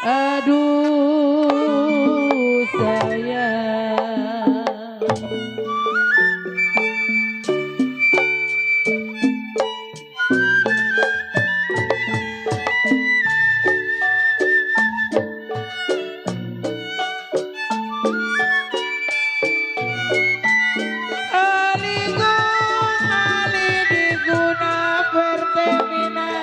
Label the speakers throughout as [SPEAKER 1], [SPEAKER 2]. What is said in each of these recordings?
[SPEAKER 1] Aduh sayang. Aligo ali diguna pertemina.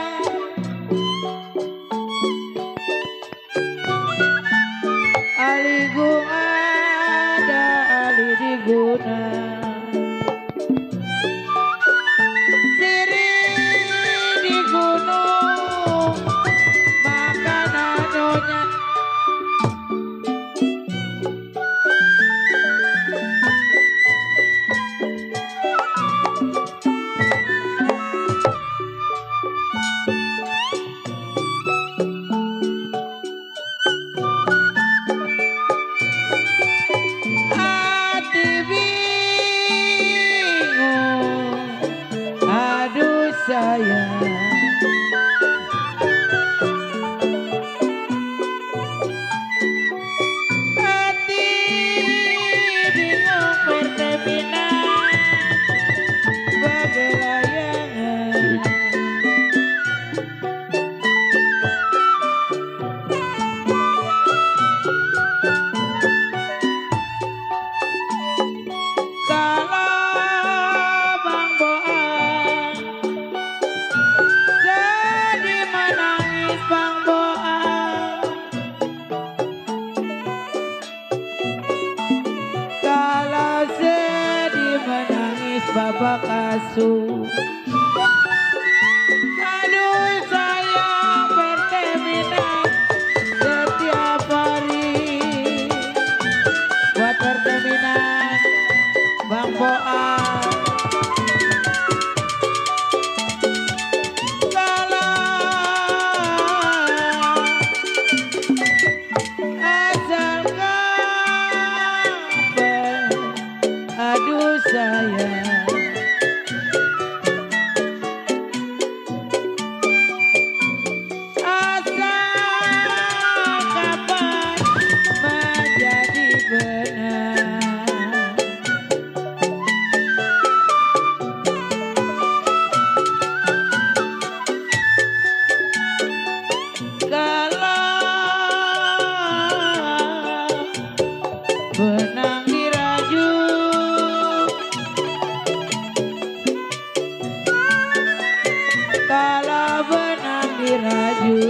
[SPEAKER 1] Aligo ada ali diguna. Siri di gunung makanannya. Hati bingung, aduh sayang. Hati bingung pertemina bagai layangan. Kalau Bang Boang sedih menangis Bang Boang. Kalau sedih menangis Bapak Asuh. Aduh sayang pertemina setiap hari buat pertemina Bang Boang. Kalau asal ngambek, aduh sayang. Asal kapan menjadi benar. Kalau benang diraju, kalau benang diraju,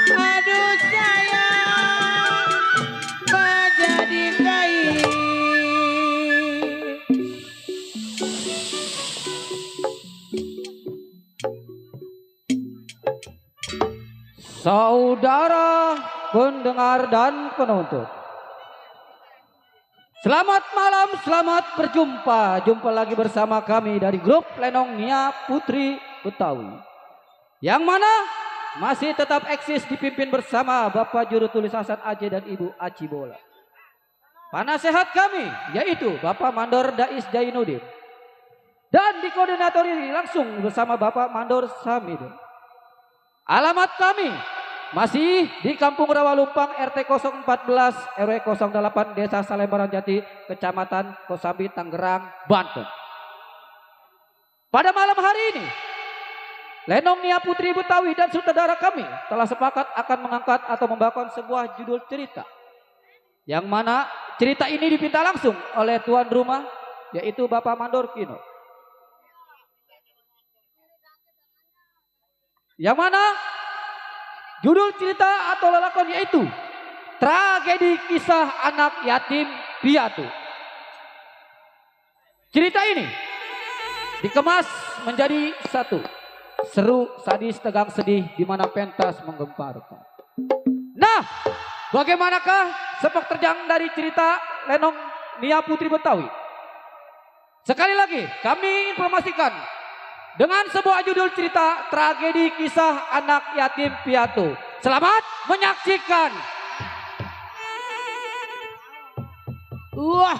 [SPEAKER 1] aduh sayang menjadi kain. Saudara pendengar dan penonton, selamat malam, selamat berjumpa. Jumpa lagi bersama kami dari grup Lenong Nia Putri Betawi, yang mana masih tetap eksis dipimpin bersama Bapak Juru Tulis Hasan Aceh dan Ibu Aci Bola. Penasehat kami yaitu Bapak Mandor Dais Jainuddin, dan dikoordinatori langsung bersama Bapak Mandor Samidin. Alamat kami masih di Kampung Rawalumpang RT 014 RW 08 Desa Salembaran Jati, Kecamatan Kosambi, Tangerang, Banten. Pada malam hari ini, Lenong Nia Putri Betawi dan sutradara kami telah sepakat akan mengangkat atau membawakan sebuah judul cerita, yang mana cerita ini dipinta langsung oleh tuan rumah yaitu Bapak Mandor Kino. Yang mana judul cerita atau lelakon yaitu Tragedi Kisah Anak Yatim Piatu. Cerita ini dikemas menjadi satu seru, sadis, tegang, sedih, di mana pentas menggemparkan. Nah, bagaimanakah sepak terjang dari cerita Lenong Nia Putri Betawi? Sekali lagi kami informasikan dengan sebuah judul cerita Tragedi Kisah Anak Yatim Piatu. Selamat menyaksikan. Wah.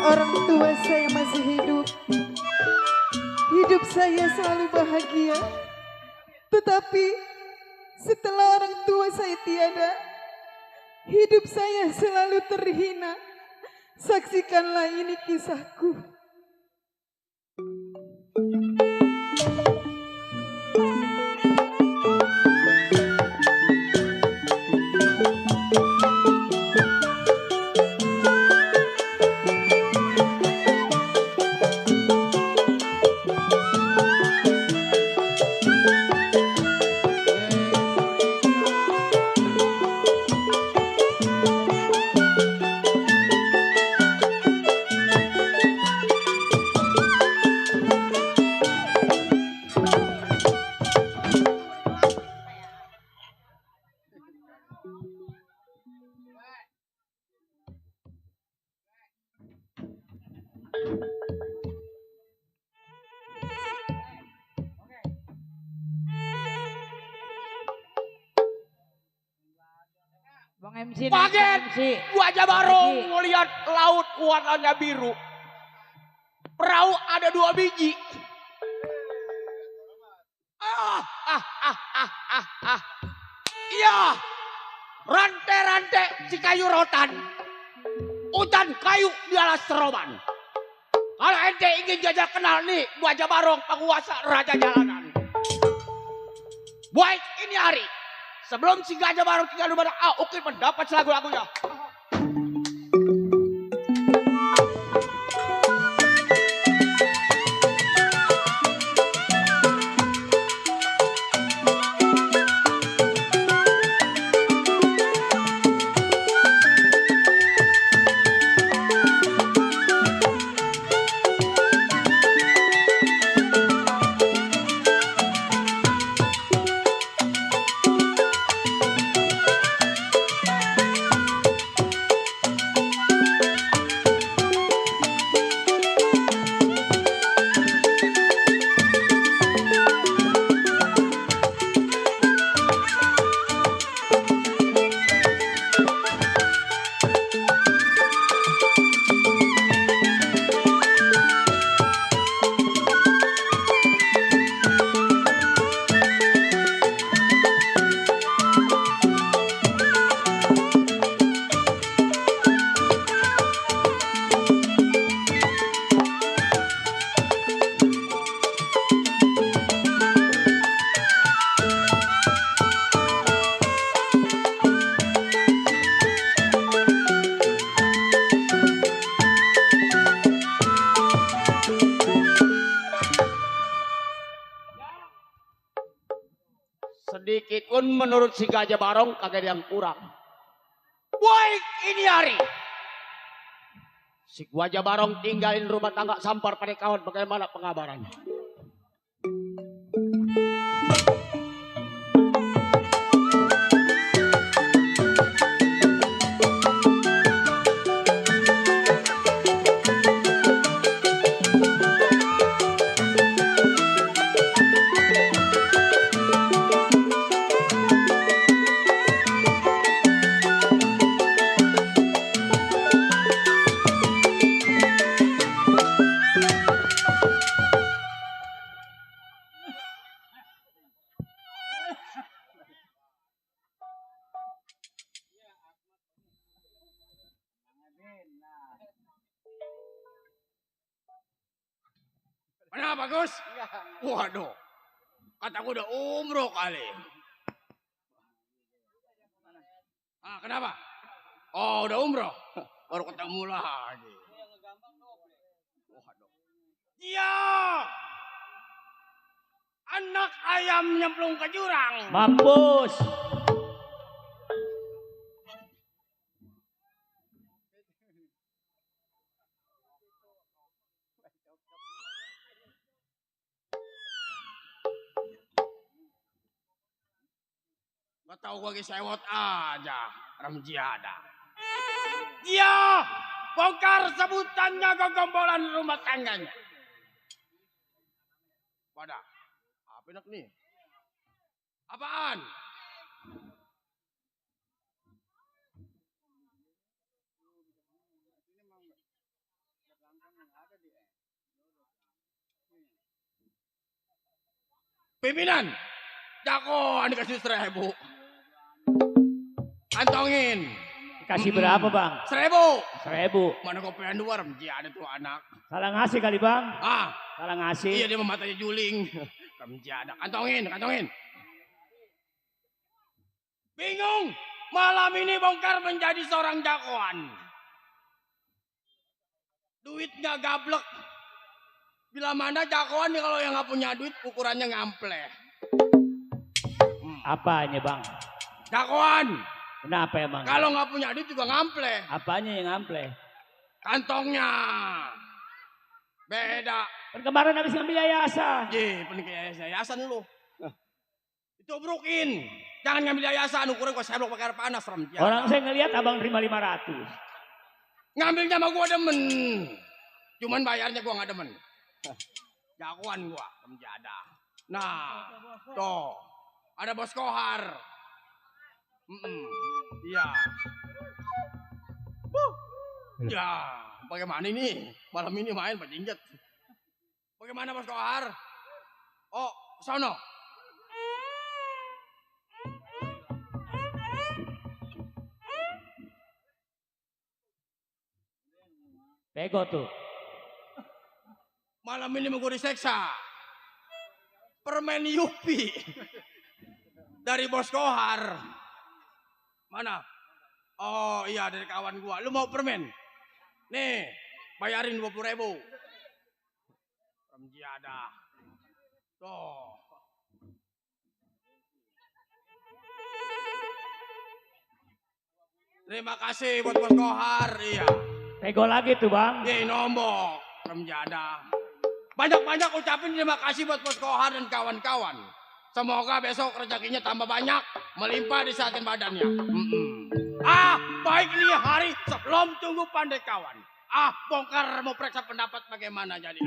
[SPEAKER 2] orang tua saya masih hidup, hidup saya selalu bahagia. Tetapi setelah orang tua saya tiada, hidup saya selalu terhina. Saksikanlah ini kisahku.
[SPEAKER 3] Bang MC,
[SPEAKER 4] Paget,
[SPEAKER 3] MC.
[SPEAKER 4] wajah barong melihat laut warnanya biru. Perahu ada 2 biji. Iya, rantai-rantai si kayu rotan. Hutan kayu di alas seroban. Kalau ente ingin jajal kenal nih, wajah barong penguasa raja jalanan. Baik ini hari. Sebelum si Gajah Barong tinggal di mana Ukir mendapat lagu-lagunya. Sedikit pun menurut si Gajah Barong kagak ada yang kurang. Baik ini hari. Si Gajah Barong tinggalin rumah tangga Sampar pada kawan, bagaimana pengabarannya? Kenapa Gus? Waduh, kataku udah umroh kali. Kenapa? Oh udah umroh, baru ketemu lagi. Waduh. Iya, anak ayam nyemplung ke jurang.
[SPEAKER 3] Mampus.
[SPEAKER 4] Gak tau gue sewot aja, Ramjiada. Iya, bongkar sebutannya kegombolan rumah tangganya. Pada, apa enak nih? Apaan? Pimpinan, jagoan dikasih 1.000. Kantongin.
[SPEAKER 3] Kasih berapa bang?
[SPEAKER 4] 1.000.
[SPEAKER 3] 1.000.
[SPEAKER 4] Mana kopian luar, ada tuh anak.
[SPEAKER 3] Salah ngasih kali bang?
[SPEAKER 4] Ah,
[SPEAKER 3] Salah ngasih.
[SPEAKER 4] iya dia mematanya juling. Ada. Kantongin. Bingung, malam ini bongkar menjadi seorang jagoan. Duitnya gablek. Bila mana jagoan nih kalau yang nggak punya duit ukurannya ngampleh.
[SPEAKER 3] Apanya bang?
[SPEAKER 4] Jagoan,
[SPEAKER 3] Kenapa emang?
[SPEAKER 4] kalau nggak punya duit juga ngampleh.
[SPEAKER 3] Apanya yang ngample?
[SPEAKER 4] Kantongnya beda.
[SPEAKER 3] Kan kemarin habis ngambil yayasan.
[SPEAKER 4] Pening ke yayasan lu. Ditobrokin. Jangan ngambil yayasan, ukuran gua seblok pakai air panas.
[SPEAKER 3] Orang saya ngelihat abang terima 500.
[SPEAKER 4] Ngambilnya sama gua demen. Cuman bayarnya gua nggak demen. Jagoan gua, ada. Nah, tuh. Ada Bos Kohar. Iya. Ya, bagaimana ini? Malam ini main bajinget. Bagaimana Bos Kohar? Oh, sono.
[SPEAKER 3] Pego tuh.
[SPEAKER 4] Malam ini mau gue diseksa. Permen Yupi. Dari Bos Kohar. Mana? Oh iya dari kawan gua. Lu mau permen? Nih, bayarin 20.000. Ada. Tuh. Terima kasih buat Bos Kohar. Iya.
[SPEAKER 3] Pego lagi tuh bang.
[SPEAKER 4] Nombok. Ada. Banyak-banyak ucapin terima kasih buat Bos Kohar dan kawan-kawan. Semoga besok rezekinya tambah banyak. Melimpah di saat badannya. Baik ini hari sebelum tunggu pandai kawan. Bongkar mau periksa pendapat bagaimana jadi.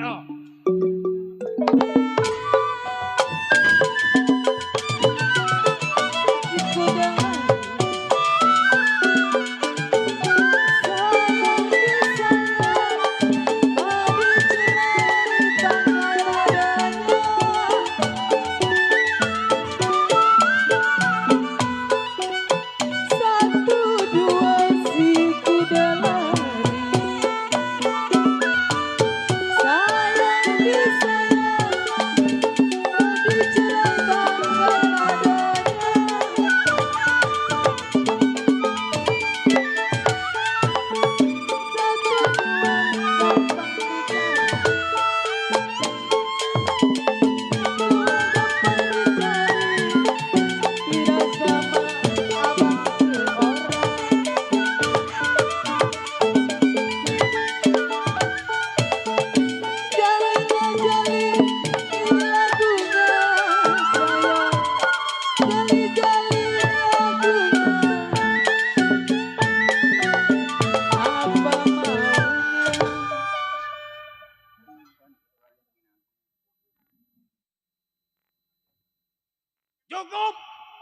[SPEAKER 4] Cukup,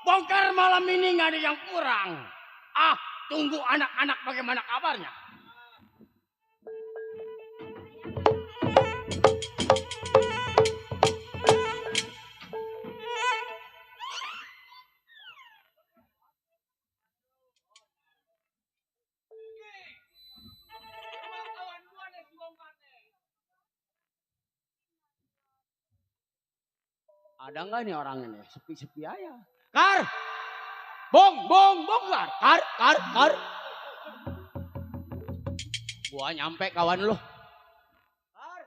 [SPEAKER 4] bongkar malam ini nggak ada yang kurang. Tunggu anak-anak bagaimana kabarnya. Ada nggak nih orang ini? Sepi-sepi aja. Kar! Bong, Kar! Kar! Gua nyampe kawan lu. Kar!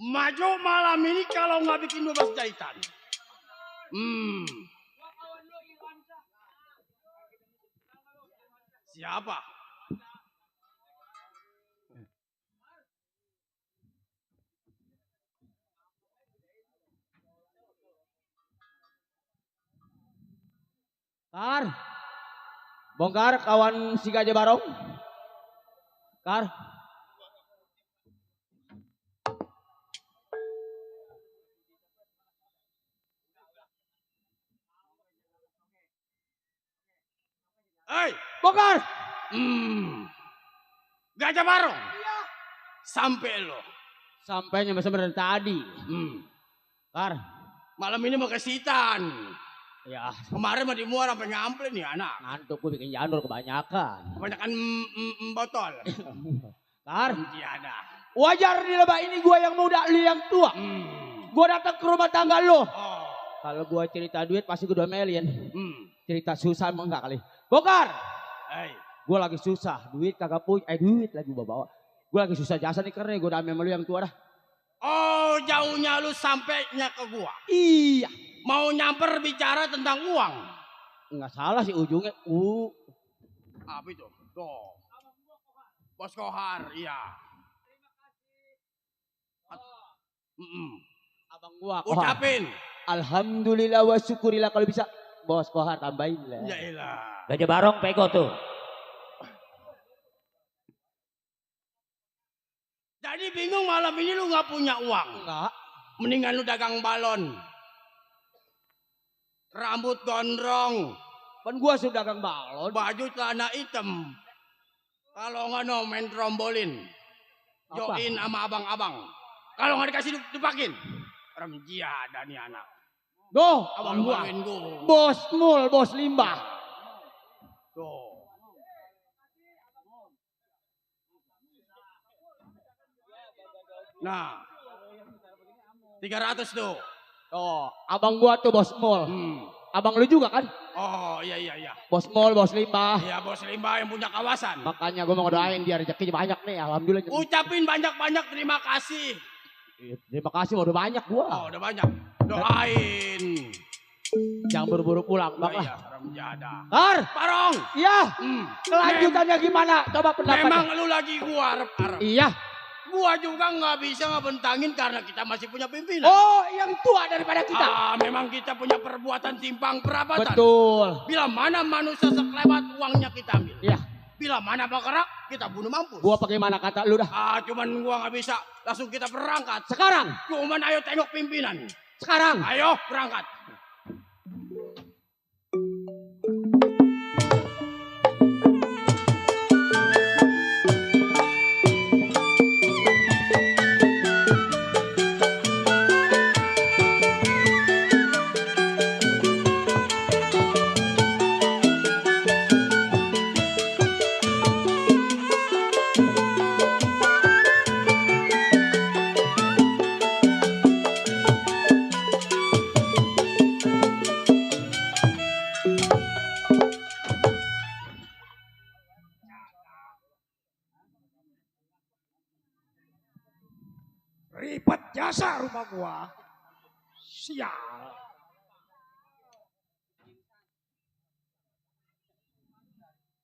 [SPEAKER 4] Maju malam ini kalau nggak bikin 12 jahitan. Siapa?
[SPEAKER 5] Kar, bongkar kawan si Gajah Barong. Kar.
[SPEAKER 4] Hei,
[SPEAKER 5] Bongkar.
[SPEAKER 4] Gajah Barong. Sampai lo.
[SPEAKER 5] Sampainya masa dari tadi. Kar.
[SPEAKER 4] Malam ini mau ke Sitan.
[SPEAKER 5] Ya,
[SPEAKER 4] Kemarin mah di muara sampai ngamplin nih anak.
[SPEAKER 5] ngantuk gue bikin jandul kebanyakan.
[SPEAKER 4] Kebanyakan botol.
[SPEAKER 5] Kar.
[SPEAKER 4] Tiada.
[SPEAKER 5] Wajar di lebah ini gue yang muda, lu yang tua. Gue datang ke rumah tangga lo.
[SPEAKER 4] Oh.
[SPEAKER 5] Kalau gue cerita duit pasti gue domelin. Cerita susah emang enggak kali. Bongkar.
[SPEAKER 4] Hei.
[SPEAKER 5] Gue lagi susah, duit kagak punya, duit lagi gue bawa. Gue lagi susah jasa nih karena gue damai sama lu yang tua dah.
[SPEAKER 4] Oh, jauhnya lu sampainya ke gua.
[SPEAKER 5] Iya.
[SPEAKER 4] Mau nyamper bicara tentang uang.
[SPEAKER 5] Enggak salah sih ujungnya.
[SPEAKER 4] Apa itu? Tuh. Bos Kohar, iya.
[SPEAKER 5] Abang gua Kohar.
[SPEAKER 4] Ucapin.
[SPEAKER 5] Alhamdulillah wa syukurillah kalau bisa. Bos Kohar tambahin lah.
[SPEAKER 4] Ya ilah.
[SPEAKER 3] Gajah Barong pego tuh.
[SPEAKER 4] Jadi bingung malam ini lu nggak punya uang.
[SPEAKER 5] Enggak.
[SPEAKER 4] Mendingan lu dagang balon. Rambut gondrong.
[SPEAKER 5] Kan gua sudah dagang balon.
[SPEAKER 4] Baju celana hitam. Kalau nggak no main trombolin.
[SPEAKER 5] Apa?
[SPEAKER 4] Join sama abang-abang. Kalau nggak dikasih dipakin. Remjia ada nih anak.
[SPEAKER 5] Doh, abang gua.
[SPEAKER 4] Malu-maluin gua.
[SPEAKER 5] Bos mul, bos limbah.
[SPEAKER 4] Tuh. Nah. 300 tuh.
[SPEAKER 5] Oh, abang gua tuh bos mul. Abang lu juga kan?
[SPEAKER 4] Oh iya iya iya.
[SPEAKER 5] Bos mul, bos limbah.
[SPEAKER 4] Iya bos limbah yang punya kawasan.
[SPEAKER 5] Makanya gua mau ngedoain dia rezekinya banyak nih, alhamdulillah.
[SPEAKER 4] Ucapin banyak-banyak terima kasih.
[SPEAKER 5] Terima kasih, udah banyak gua.
[SPEAKER 4] Oh udah banyak. Doain.
[SPEAKER 5] Jangan buru-buru pulang,
[SPEAKER 4] Oh,
[SPEAKER 5] bang lah.
[SPEAKER 4] iya, Ramjada.
[SPEAKER 5] Kar,
[SPEAKER 4] Barong.
[SPEAKER 5] iya. Kelanjutannya gimana? Coba pendapat.
[SPEAKER 4] Memang lu lagi gua arep-arep.
[SPEAKER 5] Iya.
[SPEAKER 4] Gua juga nggak bisa ngebentangin karena kita masih punya pimpinan.
[SPEAKER 5] Oh, yang tua daripada kita.
[SPEAKER 4] Memang kita punya perbuatan timpang perabatan.
[SPEAKER 5] Betul.
[SPEAKER 4] Bila mana manusia sekelewat uangnya kita ambil.
[SPEAKER 5] Iya.
[SPEAKER 4] Bila mana bergerak kita bunuh mampus.
[SPEAKER 5] Gua bagaimana kata lu dah?
[SPEAKER 4] Cuman gua nggak bisa langsung kita berangkat.
[SPEAKER 5] Sekarang.
[SPEAKER 4] Cuman ayo tengok pimpinan.
[SPEAKER 5] Sekarang.
[SPEAKER 4] Ayo berangkat.
[SPEAKER 6] Ribet jasa rumah gua. Sial.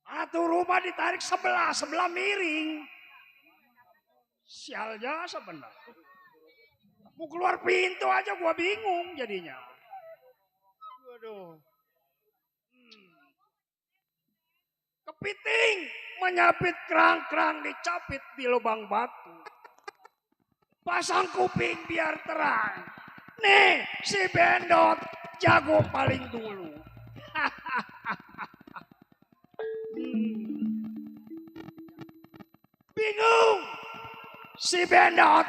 [SPEAKER 6] Satu rumah ditarik sebelah miring. Sial jasa benar. Mau keluar pintu aja gua bingung jadinya. Waduh. Kepiting menyapit kerang-kerang dicapit di lubang batu. Pasang kuping biar terang. Nih si Bendot jago paling dulu. Bingung si Bendot.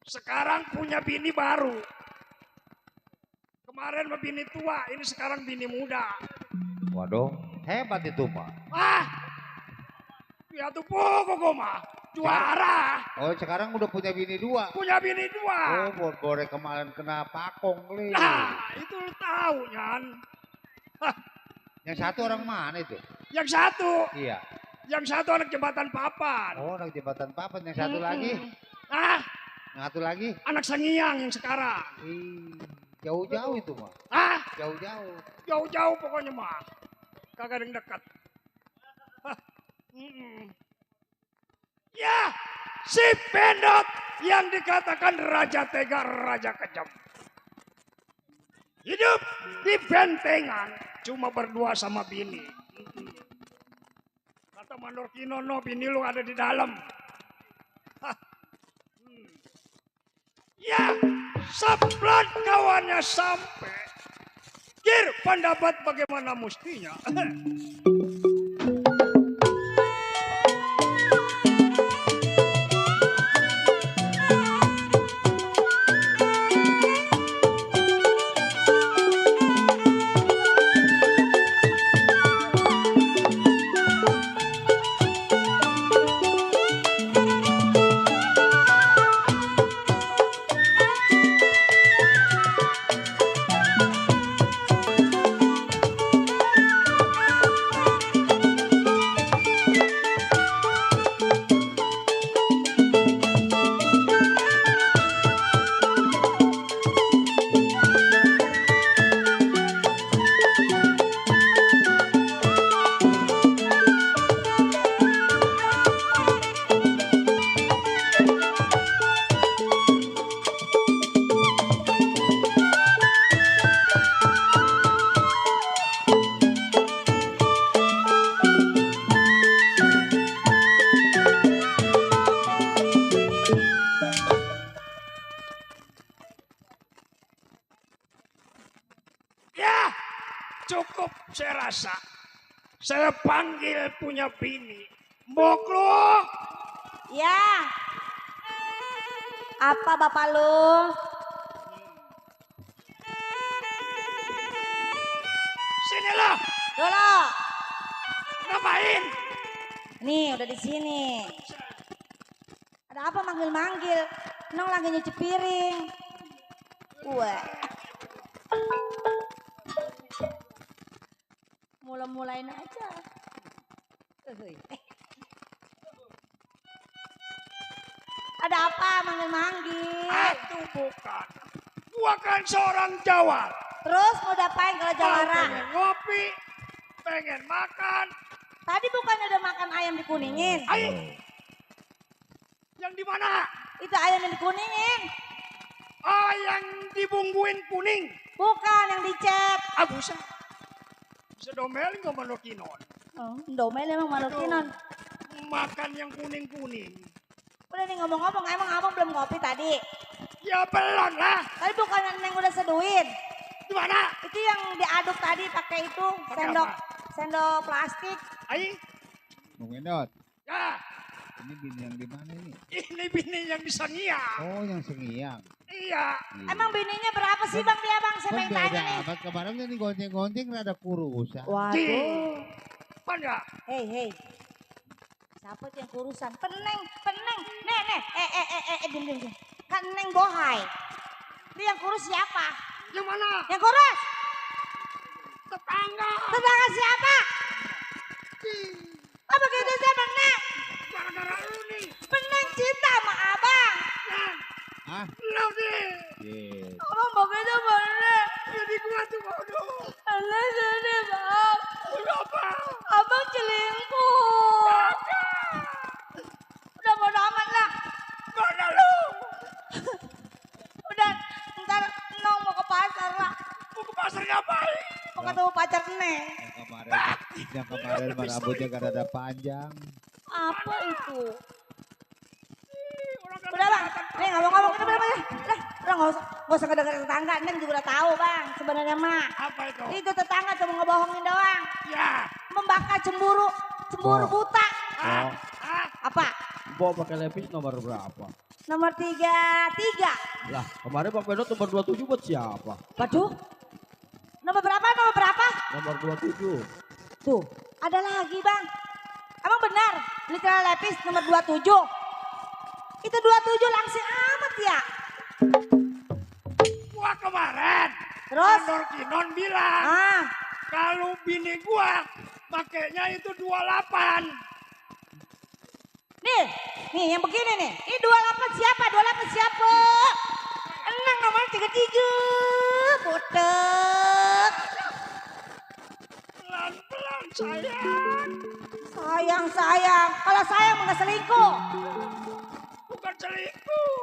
[SPEAKER 6] Sekarang punya bini baru. Kemarin mah bini tua, ini sekarang bini muda.
[SPEAKER 7] Waduh, hebat itu mah.
[SPEAKER 6] Ya tuh pokok mah juara.
[SPEAKER 7] Oh, sekarang udah punya bini dua.
[SPEAKER 6] Punya bini dua.
[SPEAKER 7] Oh, goreng kemarin kena pakong, Li.
[SPEAKER 6] Nah, itu lu tahu, Nyan.
[SPEAKER 7] Yang satu orang mana itu?
[SPEAKER 6] Yang satu,
[SPEAKER 7] Iya.
[SPEAKER 6] Yang satu anak jembatan papan.
[SPEAKER 7] Oh, anak jembatan papan. Yang satu lagi.
[SPEAKER 6] Ah,
[SPEAKER 7] Yang satu lagi.
[SPEAKER 6] anak Sangiang yang sekarang.
[SPEAKER 7] Ih, jauh-jauh itu mah.
[SPEAKER 6] Ah,
[SPEAKER 7] Jauh-jauh.
[SPEAKER 6] jauh-jauh pokoknya mah. Kagak ada yang dekat. Hah, Ya, si Bendot yang dikatakan Raja Tega, Raja Kejam. Hidup di bentengan cuma berdua sama bini. Kata Mandor Kinono, bini lu ada di dalam. Hah. Ya, sablon kawannya sampai. Kir pendapat bagaimana mustinya. Ya, cukup saya rasa. Saya panggil punya bini. Mbok lu.
[SPEAKER 8] Ya. Apa bapak lu?
[SPEAKER 6] Sini lo.
[SPEAKER 8] Dulu.
[SPEAKER 6] Ngapain?
[SPEAKER 8] Nih udah di sini. Ada apa manggil-manggil? Nong lagi nyuci piring. Wah. Mula-mulain aja. Ada apa manggil-manggil?
[SPEAKER 6] Aduh bukan. Gua kan seorang jawar.
[SPEAKER 8] Terus mau diapain kalau jawara?
[SPEAKER 6] Pengen ngopi, pengen makan.
[SPEAKER 8] Tadi bukannya udah makan ayam dikuningin?
[SPEAKER 6] Ayo. Yang di mana?
[SPEAKER 8] Itu ayam yang dikuningin.
[SPEAKER 6] Oh, yang dibumbuin kuning.
[SPEAKER 8] Bukan yang dicet.
[SPEAKER 6] Ah, bisa. Bisa domelin gak manokinon.
[SPEAKER 8] Oh, domel emang malukinon.
[SPEAKER 6] Makan yang kuning-kuning.
[SPEAKER 8] Udah nih ngomong-ngomong, emang abang belum ngopi tadi?
[SPEAKER 6] Ya belum lah.
[SPEAKER 8] Tadi bukan yang udah seduin.
[SPEAKER 6] Di mana?
[SPEAKER 8] Itu yang diaduk tadi pakai itu
[SPEAKER 6] Pakai
[SPEAKER 8] sendok
[SPEAKER 6] apa?
[SPEAKER 8] sendok plastik.
[SPEAKER 6] Ayo.
[SPEAKER 7] Bung Endot,
[SPEAKER 6] Ya,
[SPEAKER 7] ini bini yang di mana ini?
[SPEAKER 6] ini bini yang di Sangiang.
[SPEAKER 7] Oh, yang Sengiang.
[SPEAKER 6] Iya.
[SPEAKER 8] Emang bininya berapa sih bang dia bang? Saya
[SPEAKER 7] Kan
[SPEAKER 8] pengen tanya
[SPEAKER 7] beda
[SPEAKER 8] nih.
[SPEAKER 7] amat kemarin kan digonceng-gonceng rada kurusan.
[SPEAKER 8] Waduh.
[SPEAKER 6] Mana?
[SPEAKER 8] Hei. Siapa tuh yang kurusan? Peneng. Nih. Diam. Kan Neng Bohai. Itu yang kurus siapa?
[SPEAKER 6] Yang mana?
[SPEAKER 8] Yang kurus?
[SPEAKER 6] Tetangga.
[SPEAKER 8] Tetangga siapa? Oh begitu sih Peneng.
[SPEAKER 6] Gara-gara lu nih.
[SPEAKER 8] Peneng cinta sama abang.
[SPEAKER 6] Nah,
[SPEAKER 7] Ah,
[SPEAKER 6] lu nih.
[SPEAKER 7] yes.
[SPEAKER 8] Abang begitu Peneng.
[SPEAKER 6] Jadi gua tuh bodoh.
[SPEAKER 8] Alah sedih bang.
[SPEAKER 6] Kenapa?
[SPEAKER 8] Abang selingkuh. Udah bodo amat lah.
[SPEAKER 6] Mana lu?
[SPEAKER 8] Udah ntar Nong mau ke pasar lah.
[SPEAKER 6] Mau ke pasar ngapain?
[SPEAKER 8] Mau ketemu pacar Neng.
[SPEAKER 7] Yang kemarin mah rambutnya rada panjang.
[SPEAKER 8] Apa itu?
[SPEAKER 6] Orang
[SPEAKER 8] Udah bang, nih ngomong-ngomong udah nggak usah kedengar tetangga, Neng juga udah tahu bang sebenarnya mah.
[SPEAKER 6] Apa itu?
[SPEAKER 8] Itu tetangga cuma ngebohongin doang,
[SPEAKER 6] Ya.
[SPEAKER 8] membakar cemburu buta.
[SPEAKER 6] Ah.
[SPEAKER 8] Apa?
[SPEAKER 5] Bawa pakai lepis nomor berapa?
[SPEAKER 8] Nomor 33.
[SPEAKER 5] Lah, kemarin Bang Pedot nomor 27 buat siapa?
[SPEAKER 8] Waduh, nomor berapa?
[SPEAKER 5] Nomor 27.
[SPEAKER 8] Tuh, ada lagi bang. Emang benar beli celana lepis nomor 27? Itu 27 langsing amat ya.
[SPEAKER 6] Gua kemarin.
[SPEAKER 8] Terus?
[SPEAKER 6] Mandor Kinon bilang.
[SPEAKER 8] Ah,
[SPEAKER 6] Kalau bini gua makainya itu 28.
[SPEAKER 8] nih yang begini nih. Ini 28 siapa? 28 siapa? Enang nomor 33. Butek.
[SPEAKER 6] Pelan-pelan sayang.
[SPEAKER 8] Sayang. Kalau sayang mah nggak selingkuh.
[SPEAKER 6] Bukan selingkuh.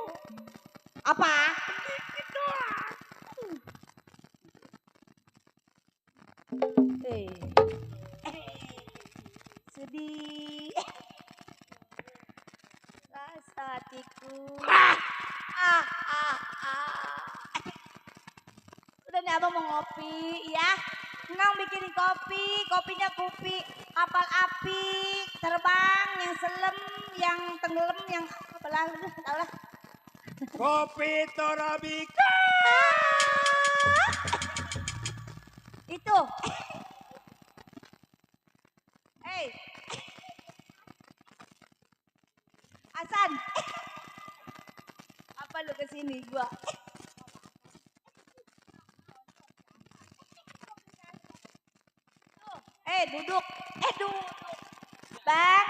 [SPEAKER 8] Apa?
[SPEAKER 6] Dikit doang.
[SPEAKER 8] Sedih. Rasa hatiku. Udah nih abang mau ngopi ya. Nang bikinin kopinya kopi kapal api, terbang, yang selem, yang tenggelam, yang apalah, tau lah.
[SPEAKER 6] Kopi Torabika.
[SPEAKER 8] Itu. Hey. Hasan. Apa lu kesini gua? Duduk. Bang,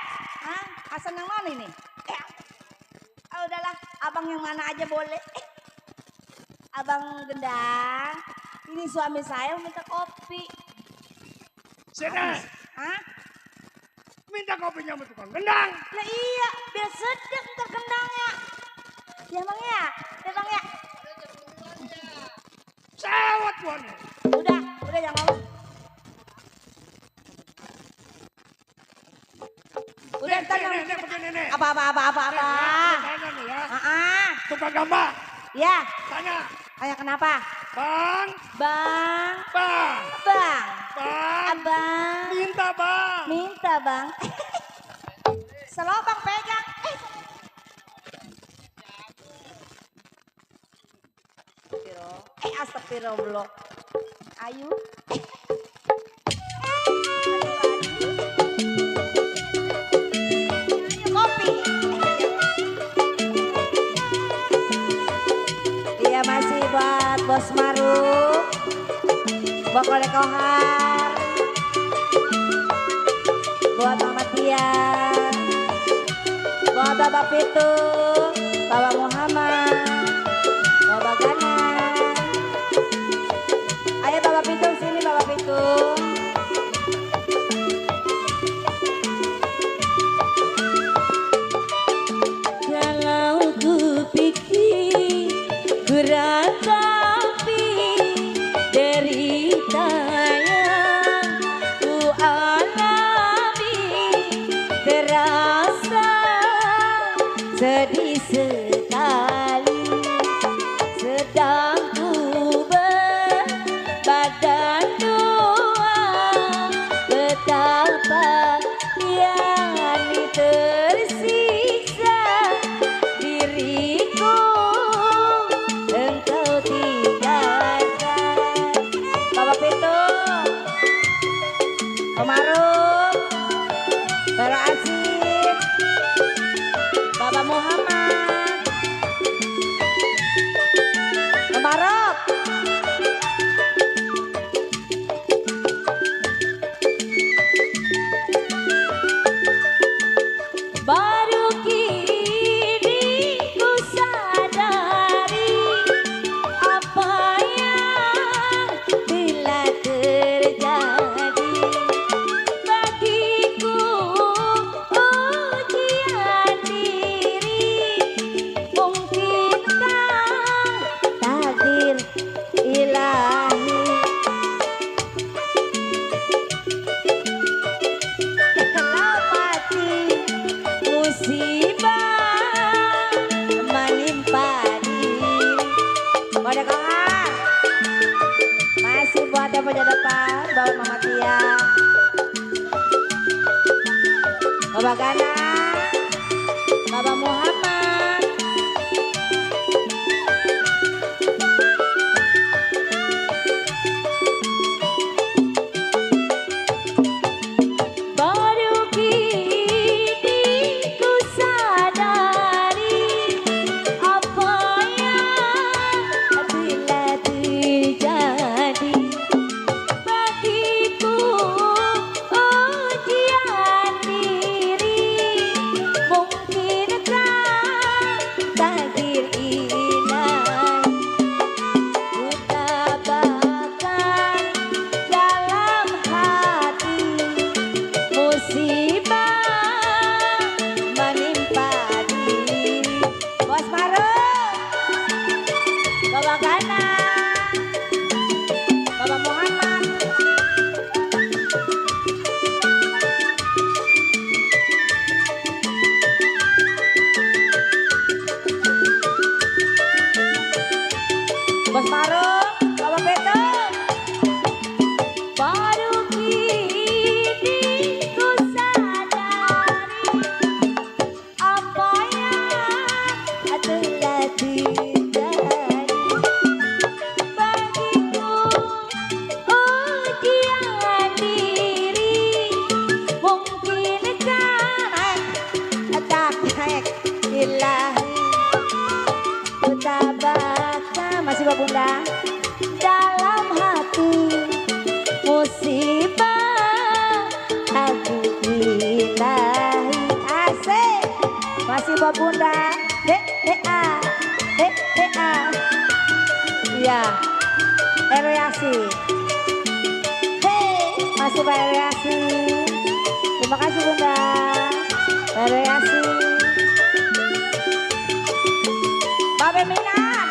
[SPEAKER 8] Hasan yang mana ini? Udahlah, abang yang mana aja boleh. Abang Gendang, ini suami saya minta kopi.
[SPEAKER 6] Sini.
[SPEAKER 8] Hah?
[SPEAKER 6] Minta kopinya sama tukang gendang.
[SPEAKER 8] Lah iya, biar sedap ntar gendangnya. Ya bang ya,
[SPEAKER 6] Sewot tuannya.
[SPEAKER 8] Udah jangan ngomong. Udah ntar
[SPEAKER 6] Nek, begini nek.
[SPEAKER 8] Apa.
[SPEAKER 6] Tanya nih ya. Tukang gambar.
[SPEAKER 8] Ya,
[SPEAKER 6] Tanya.
[SPEAKER 8] tanya kenapa?
[SPEAKER 6] Bang.
[SPEAKER 8] Abang. Minta bang. Selobang pegang. Astagfirullah. Ayu. Kopi. Iya masih buat Bos Maruk, buat Kolek Kohar, buat Mama Tia, buat Bapak Pitu, Bapak Muhammad, Bapak Gana. Ayo Bapak Pitu sini Bapak Pitu. Kalau ku pikir beratapi derita yang ku alami, terasa sedih sekali. Sedang ku berbadan dua, betapa yani tersiksa diriku, engkau tinggalkan. Bapak Pitu, Om Aruf, Bara Asif, Bapak Muhammad, Om Aruf. Baru kini ku sadari apa yang telah terjadi bagiku. Ujian diri, mungkinkah takdir ilahi. Kalau mati musibah menimpa diri. Pada kawan masih buat yang punya depan, bawa Mama Tia, Bapak Gana, Bapak Muhammad. Baru kini ku sadari apa yang telah terjadi bagiku. Ujian diri, mungkin Bapak Bunda. A. Iya. Reaksi. Masih Pak Reaksi. Terima kasih Bunda. Reaksi. Babe Minan.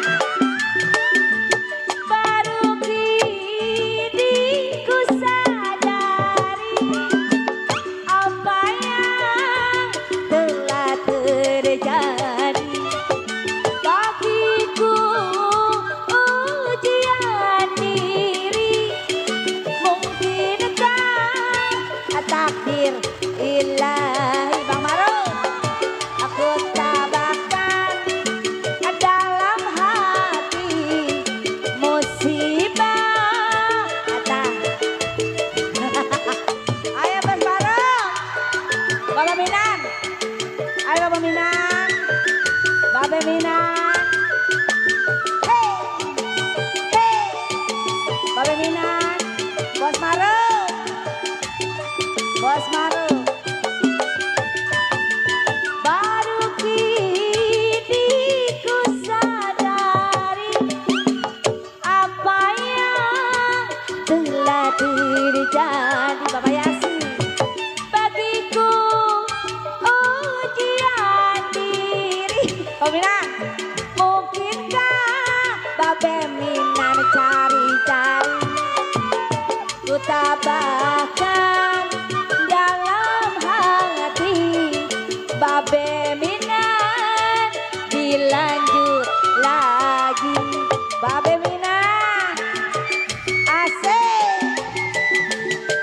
[SPEAKER 8] Baru kini ku sadari apa yang telah terjadi bagiku. Ujian diri mungkinkah takdir ilahi. Bang Maruf, aku tabahkan dalam hati musibah datang. Ayo Mas Maruf, Bapak Minan, ayo Bapak Minan, Bapak Minan, hey, Bapak Minan, Bos Maruf, Bos Maruf. Baru kini ku sadari apa yang telah terjadi. Bapak Yasin, bagiku ujian diri. Bapak Minan, mungkinkah Bapak Minan cari-cari ku tabahkan dalam hati. Babe Minan dilanjut lagi. Babe Minan asik.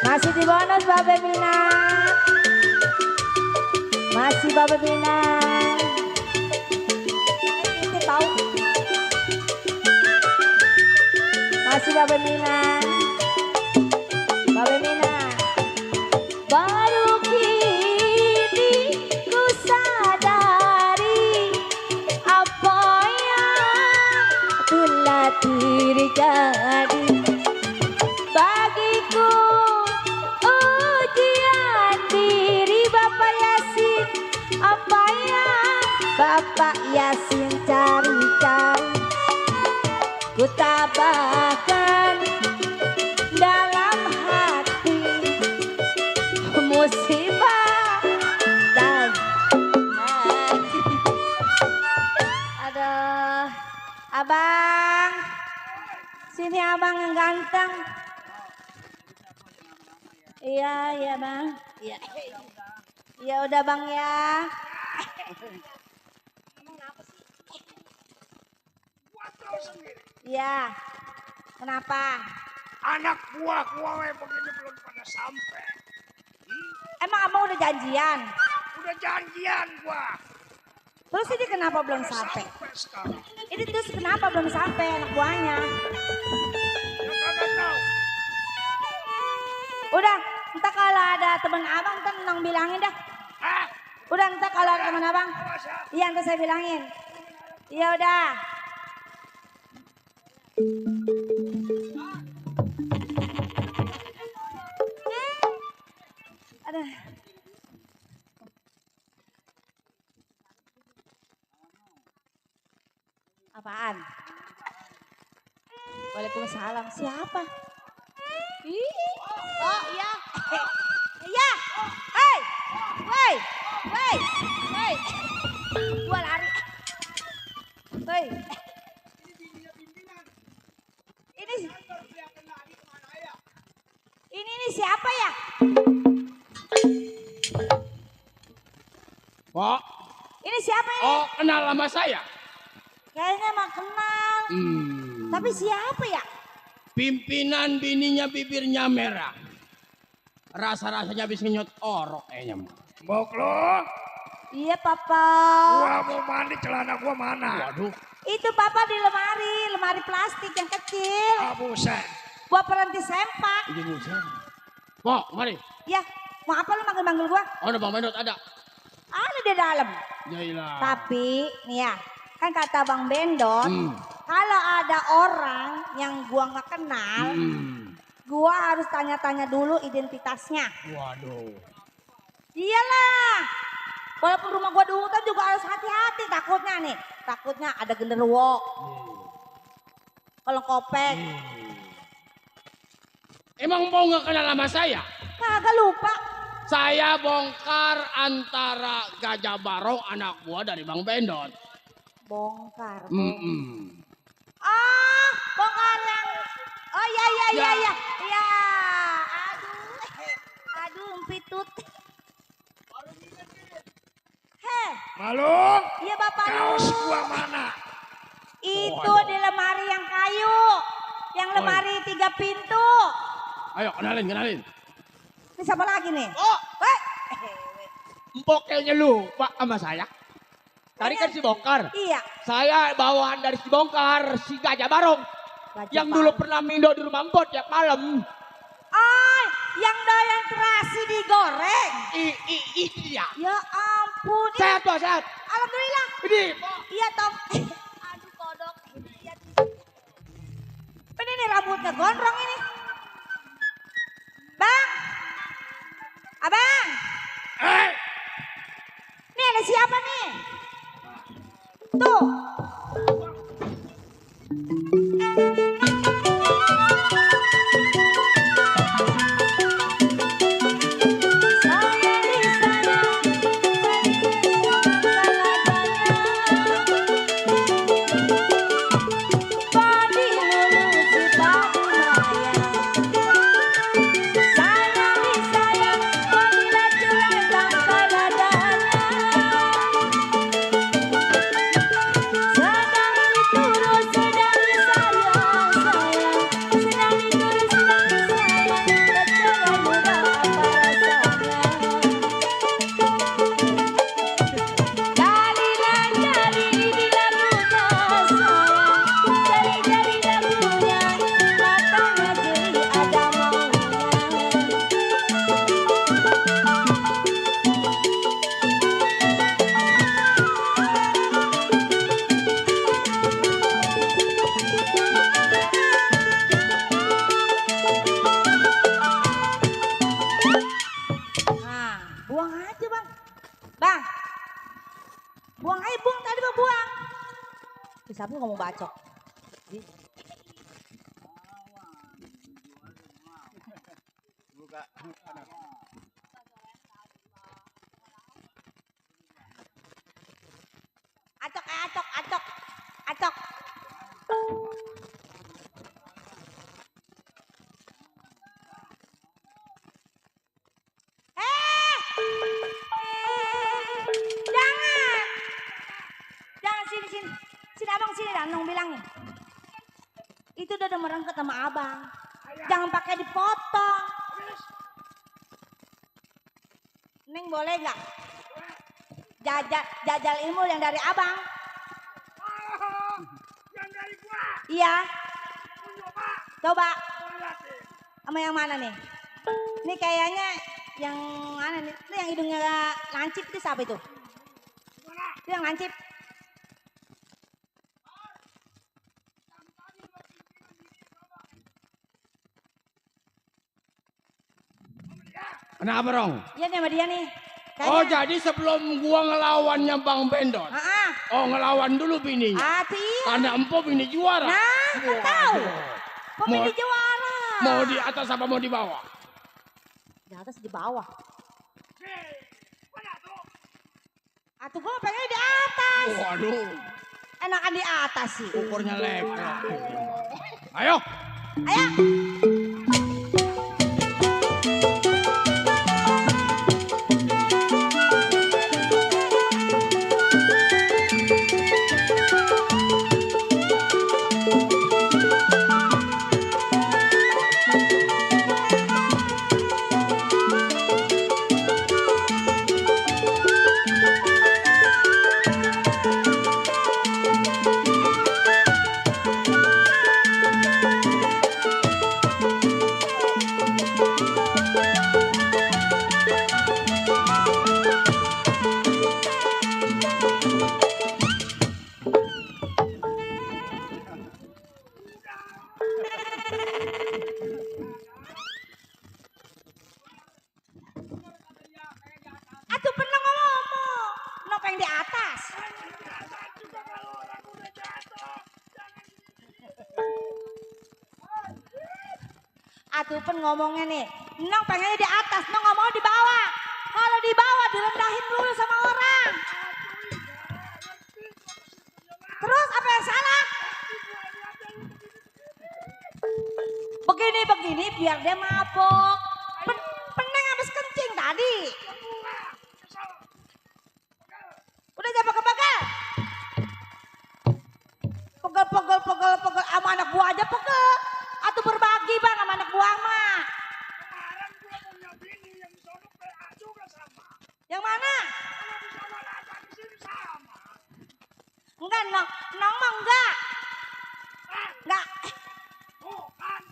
[SPEAKER 8] Masih di bonus Babe Minan. Masih Babe Minan. Ini tahu. Masih Babe Minan. Babe Minan. Baru kini ku sadari apa yang telah terjadi bagiku. Ujian diri. Bapak Yasin, apa yang Bapak Yasin cari-cari ku tabahkan dalam hati musibah dan aduh. Abang, sini abang yang ganteng. Iya bang. Iya. Ya udah bang ya. Iya. Kenapa?
[SPEAKER 6] Anak buah gua begini belum pada sampai.
[SPEAKER 8] Emang abang udah janjian?
[SPEAKER 6] Udah janjian gua.
[SPEAKER 8] Terus ini kenapa belum sampai?
[SPEAKER 6] Sekarang.
[SPEAKER 8] Ini terus kenapa belum sampai anak buahnya?
[SPEAKER 6] Ya kagak tahu.
[SPEAKER 8] Udah, entah kalau ada teman abang ntar nang bilangin dah.
[SPEAKER 6] Hah?
[SPEAKER 8] Udah entah kalau ada teman abang.
[SPEAKER 6] Awas ya.
[SPEAKER 8] Iya ntar saya bilangin. Iya udah. Aduh. Apaan? Waalaikumsalam. Siapa? Ih. Oh iya. Iya. Hei. Hei. Hei. Hei. Gua lari. Hei. Ini siapa ya?
[SPEAKER 4] Kok?
[SPEAKER 8] Ini siapa ini?
[SPEAKER 4] Oh, kenal sama saya?
[SPEAKER 8] Kayaknya mah kenal. Tapi siapa ya?
[SPEAKER 4] Pimpinan bininya bibirnya merah. Rasa-rasanya habis ngenyot orok kayaknya.
[SPEAKER 6] Bok lo,
[SPEAKER 8] Iya papa.
[SPEAKER 6] gua mau mandi celana gua mana?
[SPEAKER 4] Waduh.
[SPEAKER 8] Itu papa di lemari plastik yang kecil.
[SPEAKER 6] Ah buset.
[SPEAKER 8] Buat berhenti sempak.
[SPEAKER 4] Ini buset. Kok, mari.
[SPEAKER 8] Ya, mau apa lu manggil-manggil gua?
[SPEAKER 4] Oh, ada Bang Bendot ada.
[SPEAKER 8] Ada di dalam.
[SPEAKER 4] Jailah.
[SPEAKER 8] Tapi nih ya, kan kata Bang Bendot, kalau ada orang yang gua nggak kenal, gua harus tanya-tanya dulu identitasnya.
[SPEAKER 4] Waduh.
[SPEAKER 8] Iyalah. Walaupun rumah gua di hutan juga harus hati-hati takutnya nih. Takutnya ada genderuwo. Kalau kopek.
[SPEAKER 4] Emang mau nggak kenal sama saya?
[SPEAKER 8] Kagak lupa.
[SPEAKER 4] Saya bongkar antara Gajah Barong anak buah dari Bang Bendot.
[SPEAKER 8] Bongkar.
[SPEAKER 4] Mm-mm.
[SPEAKER 8] Ah, bongkar yang. Oh iya.
[SPEAKER 4] Ya.
[SPEAKER 8] Iya. Aduh, empitut. Heh,
[SPEAKER 6] Malung,
[SPEAKER 8] iya bapak
[SPEAKER 6] kaos
[SPEAKER 8] lu.
[SPEAKER 6] gua mana?
[SPEAKER 8] Itu di lemari yang kayu. Yang lemari 3 pintu.
[SPEAKER 4] Ayo kenalin.
[SPEAKER 8] Ini siapa lagi nih?
[SPEAKER 4] Oh,
[SPEAKER 8] Weh.
[SPEAKER 4] Empok kayaknya lupa sama saya. Tadi kan si bongkar.
[SPEAKER 8] Iya.
[SPEAKER 4] Saya bawaan dari si bongkar, si Gajah Barong.
[SPEAKER 8] Gajah
[SPEAKER 4] Yang
[SPEAKER 8] Barong.
[SPEAKER 4] dulu pernah mindo di rumah Empok tiap malam.
[SPEAKER 8] Oh, yang doyan terasi digoreng.
[SPEAKER 4] Iya.
[SPEAKER 8] Ya ampun.
[SPEAKER 4] Sehat Pak, sehat.
[SPEAKER 8] Alhamdulillah.
[SPEAKER 4] Ini, Pak.
[SPEAKER 8] Iya Tom. Aduh kodok. Iya. Ini nih rambutnya gondrong ini. Bang. Abang. Nih ada siapa nih? Tuh. Siapa ngomong bacok? Acok. Jangan sini. Sini abang sini dah, Nong bilangin. Itu udah merengket sama abang. Jangan pakai dipotong. Neng boleh nggak? Jajal ilmu yang dari abang.
[SPEAKER 6] Yang dari gua.
[SPEAKER 8] Iya. Coba.
[SPEAKER 6] Liatin.
[SPEAKER 8] Sama yang mana nih? Ini kayaknya yang mana nih? Itu yang hidungnya lancip itu siapa itu? Itu yang lancip.
[SPEAKER 4] Kenapa Rong?
[SPEAKER 8] Iya nih sama dia nih.
[SPEAKER 4] Oh jadi sebelum gua ngelawannya Bang Bendot. Oh ngelawan dulu bini.
[SPEAKER 8] Iya.
[SPEAKER 4] Karena empo bini juara.
[SPEAKER 8] Nah, kan tahu. Pemilih juara.
[SPEAKER 4] Mau di atas apa mau di bawah?
[SPEAKER 8] Di atas di bawah. Atuh gua pengen di atas.
[SPEAKER 4] Waduh.
[SPEAKER 8] Enakan di atas sih.
[SPEAKER 4] Ukurnya lebar. Ayo.
[SPEAKER 8] Atuh pun ngomongnya nih, Nong pengennya di atas, Nong ngomong di bawah. Kalau di bawah direndahin dulu sama orang. Terus apa yang salah? Begini biar dia mabok. Peneng habis kencing tadi. Udah jangan pegel-pegel. Pegel. Sama anak buah aja pegel. Atau berbagi bang sama anak buah mah.
[SPEAKER 6] Kemarin gua punya bini yang sono PA juga sama.
[SPEAKER 8] Yang mana?
[SPEAKER 6] Kalau di sana ada di sini sama.
[SPEAKER 8] Enggak, Nong mah enggak. Enggak.
[SPEAKER 6] Oh kan.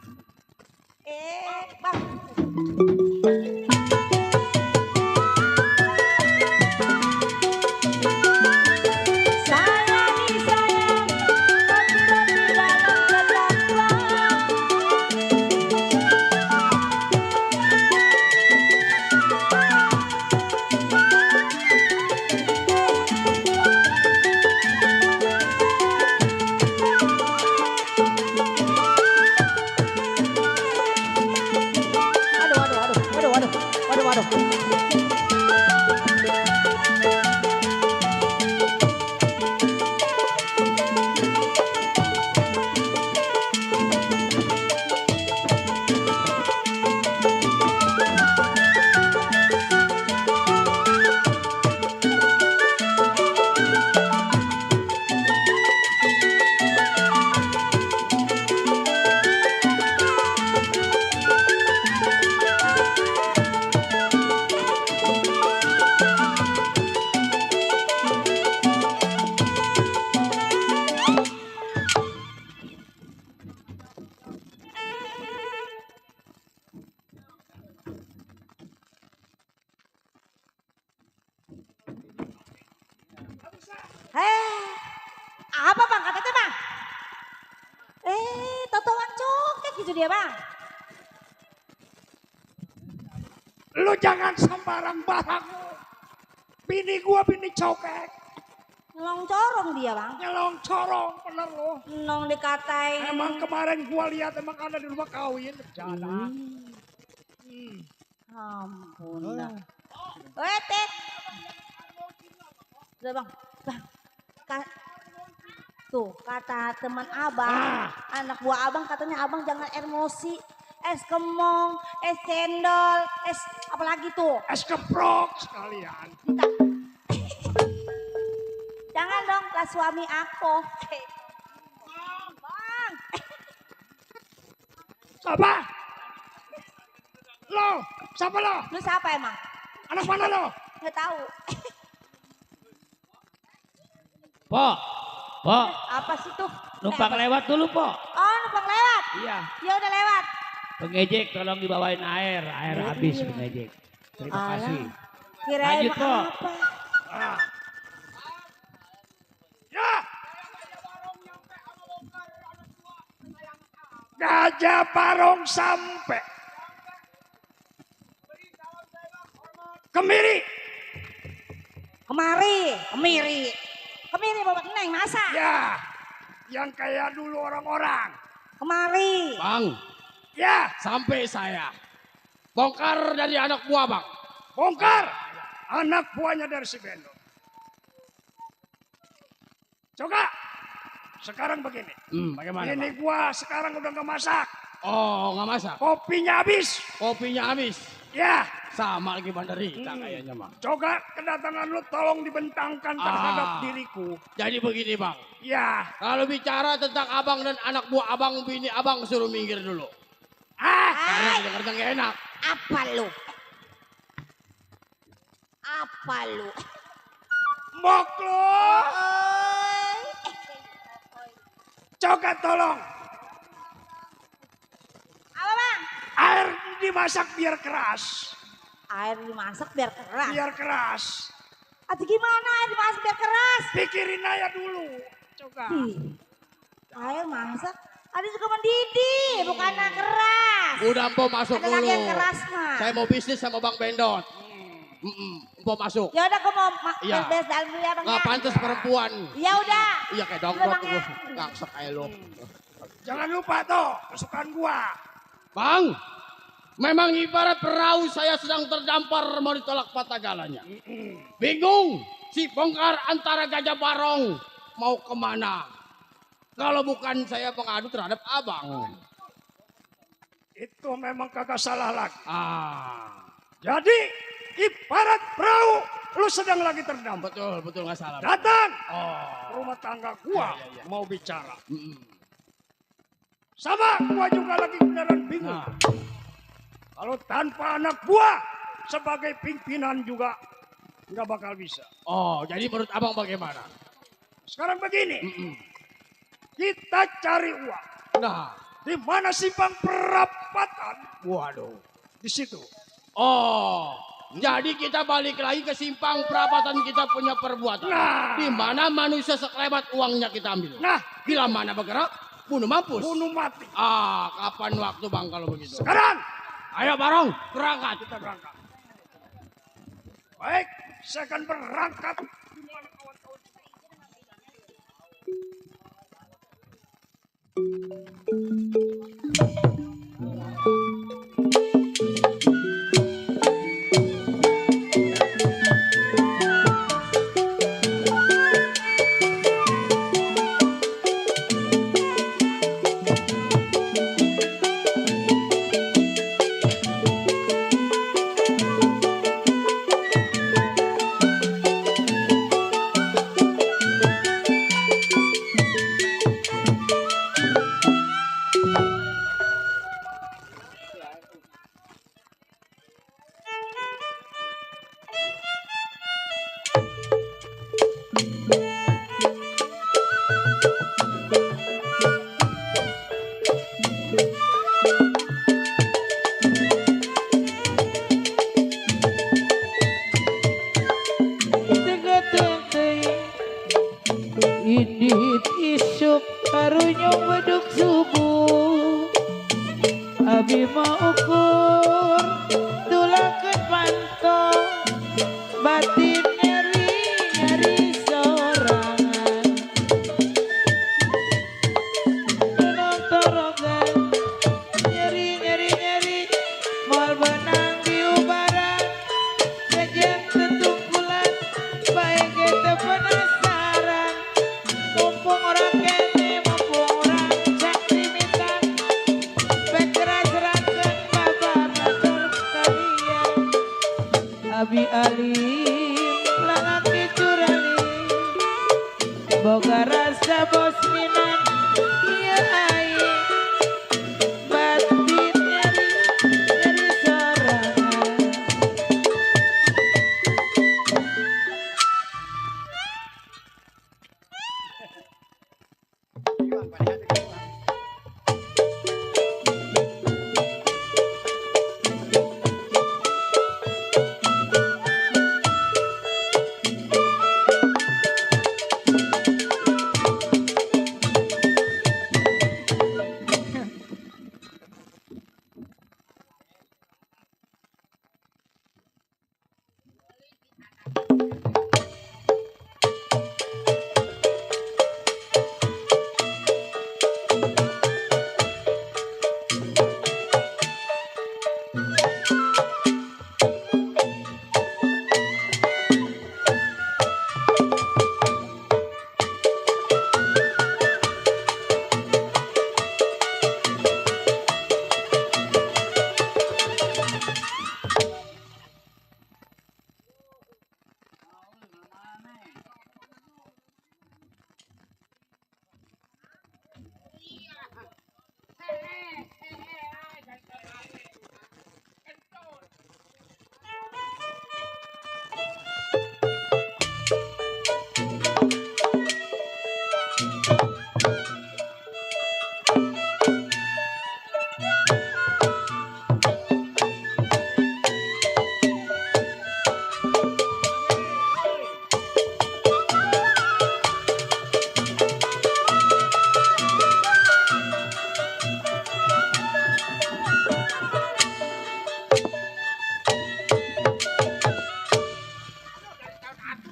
[SPEAKER 8] Bang. Sayangi sayang, hati dalam ketapang. Waduh. Apa bang katanya bang? Totoan cokek gitu dia bang.
[SPEAKER 6] Lu jangan sembarang barang. Bini gua bini cokek.
[SPEAKER 8] Nyelong corong dia bang.
[SPEAKER 6] Nyelong corong bener lu.
[SPEAKER 8] Nong dikatain.
[SPEAKER 6] Emang kemarin gua lihat emang ada di rumah kawin. Jalan.
[SPEAKER 8] Ampun dah. Teh. Udah bang. Tuh kata teman abang, anak buah abang katanya abang jangan emosi. Es kemong, es cendol, es apalagi tuh.
[SPEAKER 6] Es keprok sekalian.
[SPEAKER 8] Minta. Jangan dong lah suami aku. Bang.
[SPEAKER 6] Siapa? Lo? Siapa lo?
[SPEAKER 8] Lu siapa emang?
[SPEAKER 6] Anak mana lo?
[SPEAKER 8] Nggak tahu.
[SPEAKER 3] Po.
[SPEAKER 8] Apa sih tuh?
[SPEAKER 3] Numpang lewat dulu, Po.
[SPEAKER 8] Oh, numpang lewat.
[SPEAKER 3] Iya.
[SPEAKER 8] Ya udah lewat.
[SPEAKER 3] Pengejek tolong dibawain air habis pengejek. Terima kasih.
[SPEAKER 8] Kirain
[SPEAKER 3] Lanjut, Po.
[SPEAKER 8] apa?
[SPEAKER 6] Ya. Gajah Barong sampai. Kemiri. Kemiri
[SPEAKER 8] bawa Neng masa.
[SPEAKER 6] Ya. Yang kayak dulu orang-orang.
[SPEAKER 8] Kemari.
[SPEAKER 5] Bang,
[SPEAKER 6] Ya.
[SPEAKER 5] sampai saya. Bongkar dari anak buah bang.
[SPEAKER 6] Bongkar. Anak buahnya dari si Bendo. Coba. Sekarang begini.
[SPEAKER 5] Bagaimana
[SPEAKER 6] Ini
[SPEAKER 5] bang?
[SPEAKER 6] gua sekarang udah gak masak.
[SPEAKER 5] Oh, nggak masak.
[SPEAKER 6] Kopinya habis.
[SPEAKER 5] Kopinya habis.
[SPEAKER 6] Ya.
[SPEAKER 5] Sama lagi banderita kayaknya bang.
[SPEAKER 6] Coba kedatangan lu tolong dibentangkan terhadap diriku.
[SPEAKER 5] Jadi begini bang.
[SPEAKER 6] Ya.
[SPEAKER 5] Kalau bicara tentang abang dan anak buah abang, bini abang suruh minggir dulu. Karena dengar nggak enak.
[SPEAKER 8] Apa lu?
[SPEAKER 6] Mok lu. Coba tolong.
[SPEAKER 8] Apa bang?
[SPEAKER 6] Air dimasak biar keras.
[SPEAKER 8] Air dimasak biar keras.
[SPEAKER 6] Biar keras.
[SPEAKER 8] Aduh gimana air dimasak biar keras?
[SPEAKER 6] Pikirin aja dulu. Coba.
[SPEAKER 8] Air masak. Ada juga mendidih, bukan keras.
[SPEAKER 5] Udah Empo masuk
[SPEAKER 8] Ada
[SPEAKER 5] dulu.
[SPEAKER 8] lagi yang keras mah.
[SPEAKER 5] Saya mau bisnis sama Bang Bendot. Empo masuk.
[SPEAKER 8] Ya udah gue mau
[SPEAKER 5] Iya.
[SPEAKER 8] beres dalam dulu ya bang.
[SPEAKER 5] Nggak pantas perempuan.
[SPEAKER 8] Ya udah.
[SPEAKER 5] Iya kayak
[SPEAKER 8] Udah,
[SPEAKER 5] dongkot
[SPEAKER 8] Bang, ya.
[SPEAKER 5] gue. Ngaksek kayak lo.
[SPEAKER 6] Jangan lupa tuh kesukaan gua.
[SPEAKER 5] Bang, Memang ibarat perahu saya sedang terdampar mau ditolak patah galanya. Bingung si Bongkar antara Gajah Barong mau kemana. Kalau bukan saya mengadu terhadap abang.
[SPEAKER 6] Itu memang kagak salah lagi.
[SPEAKER 5] Jadi
[SPEAKER 6] Ibarat perahu, lu sedang lagi terdampar.
[SPEAKER 5] betul nggak salah.
[SPEAKER 6] Datang
[SPEAKER 5] Oh.
[SPEAKER 6] rumah tangga gua
[SPEAKER 5] Iya.
[SPEAKER 6] mau bicara. Sama gua juga lagi beneran bingung.
[SPEAKER 5] Nah.
[SPEAKER 6] Kalau tanpa anak gua sebagai pimpinan juga nggak bakal bisa.
[SPEAKER 5] Oh, jadi menurut abang bagaimana?
[SPEAKER 6] Sekarang begini, kita cari uang.
[SPEAKER 5] Nah,
[SPEAKER 6] Di mana simpang perapatan?
[SPEAKER 5] waduh.
[SPEAKER 6] Di situ.
[SPEAKER 5] Oh, jadi kita balik lagi ke simpang perapatan kita punya perbuatan.
[SPEAKER 6] Nah.
[SPEAKER 5] Di mana manusia sekelebat uangnya kita ambil.
[SPEAKER 6] Nah,
[SPEAKER 5] Bila mana bergerak, bunuh mampus.
[SPEAKER 6] bunuh mati.
[SPEAKER 5] Kapan waktu bang kalau begitu?
[SPEAKER 6] Sekarang
[SPEAKER 5] Ayo Barong, berangkat.
[SPEAKER 6] kita berangkat. Baik, saya akan berangkat.
[SPEAKER 1] Indit isuk karunya beduk subuh Abi mau ukur tulakeun pantong batin nyeri sorangan Tenang torogan nyeri mal benang di ubaran jejeng tetungkulan bae kita penasaran mumpung orang kene mumpung orang cek dimitan bekeras-rakeun babar kalian abi alim langan kicurali boga rasa bos minan ieu aing batin nyeri sorangan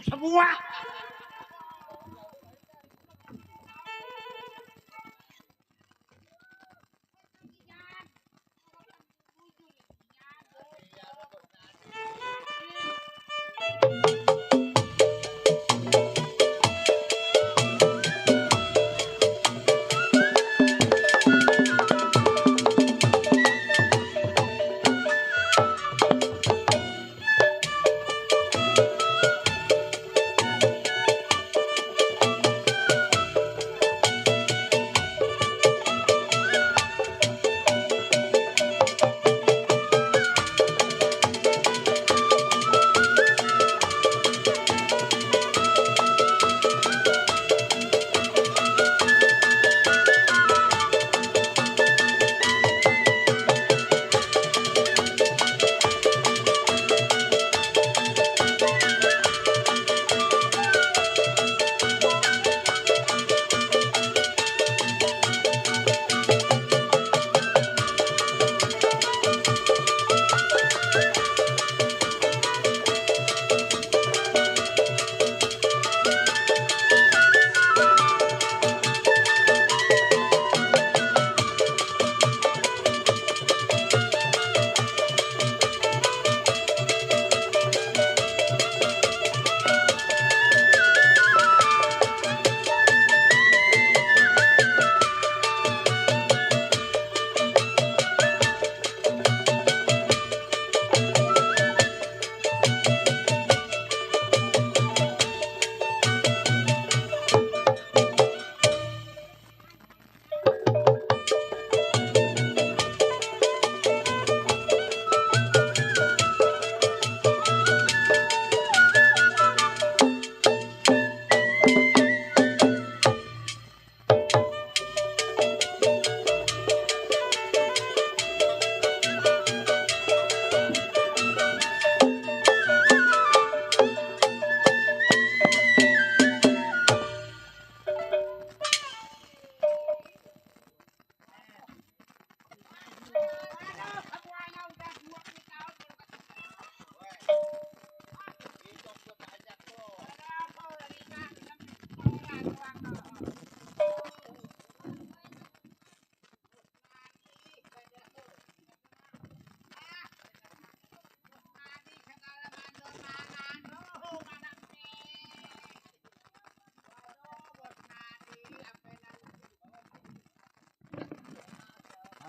[SPEAKER 6] Semua.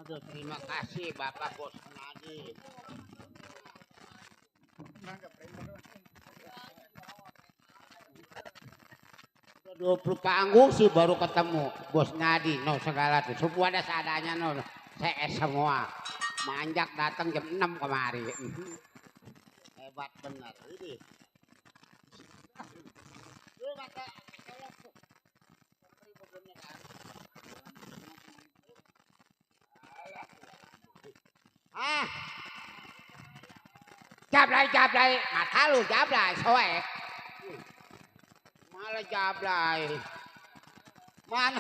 [SPEAKER 4] Aduh, terima kasih Bapak Bos Nadi. 20 panggung sih baru ketemu Bos Nadi, no segala tuh. Semua ada seadanya no. Saya semua. Manjak datang jam 6 kemari. Hebat benar. Ini. Lu kata jablay, mata lu jablay, soek. Malah jablay. Mana?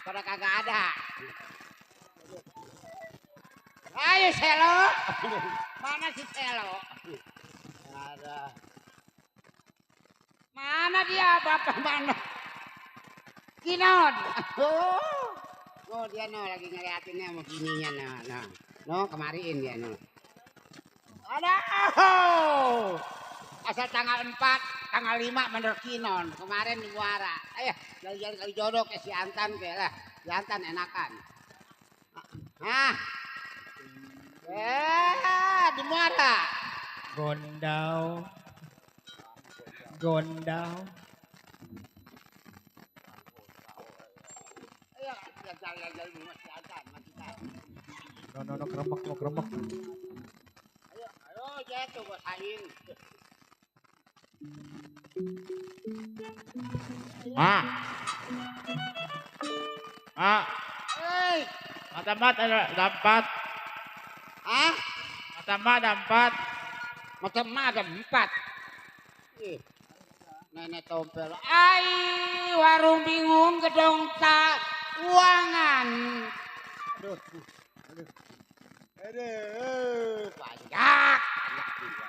[SPEAKER 4] Pada kagak ada. Ayo Selo. Mana si Selo? Ada. Mana dia bapak mana? Kinon. Oh dia no lagi ngeliatinnya sama bininya no. No kemariin dia no. Ada. Asal tanggal 4, tanggal 5 bener Kinon. Kemarin di Muara. Ayo kali jodoh ke si Antan ke lah. Si Antan enakan. Hah? Di Muara.
[SPEAKER 3] Gondau.
[SPEAKER 4] Ayo jalan rumah si Antan.
[SPEAKER 7] No, keremek.
[SPEAKER 4] Ayo jatuh gua saing.
[SPEAKER 3] Mak.
[SPEAKER 4] Hei,
[SPEAKER 3] Matamat ada 4.
[SPEAKER 4] ah,
[SPEAKER 3] Matamat ada 4.
[SPEAKER 4] macam ada 4. Nenek tompel. Ai, warung bingung gedong tak uangan. Aduh, banyak juga.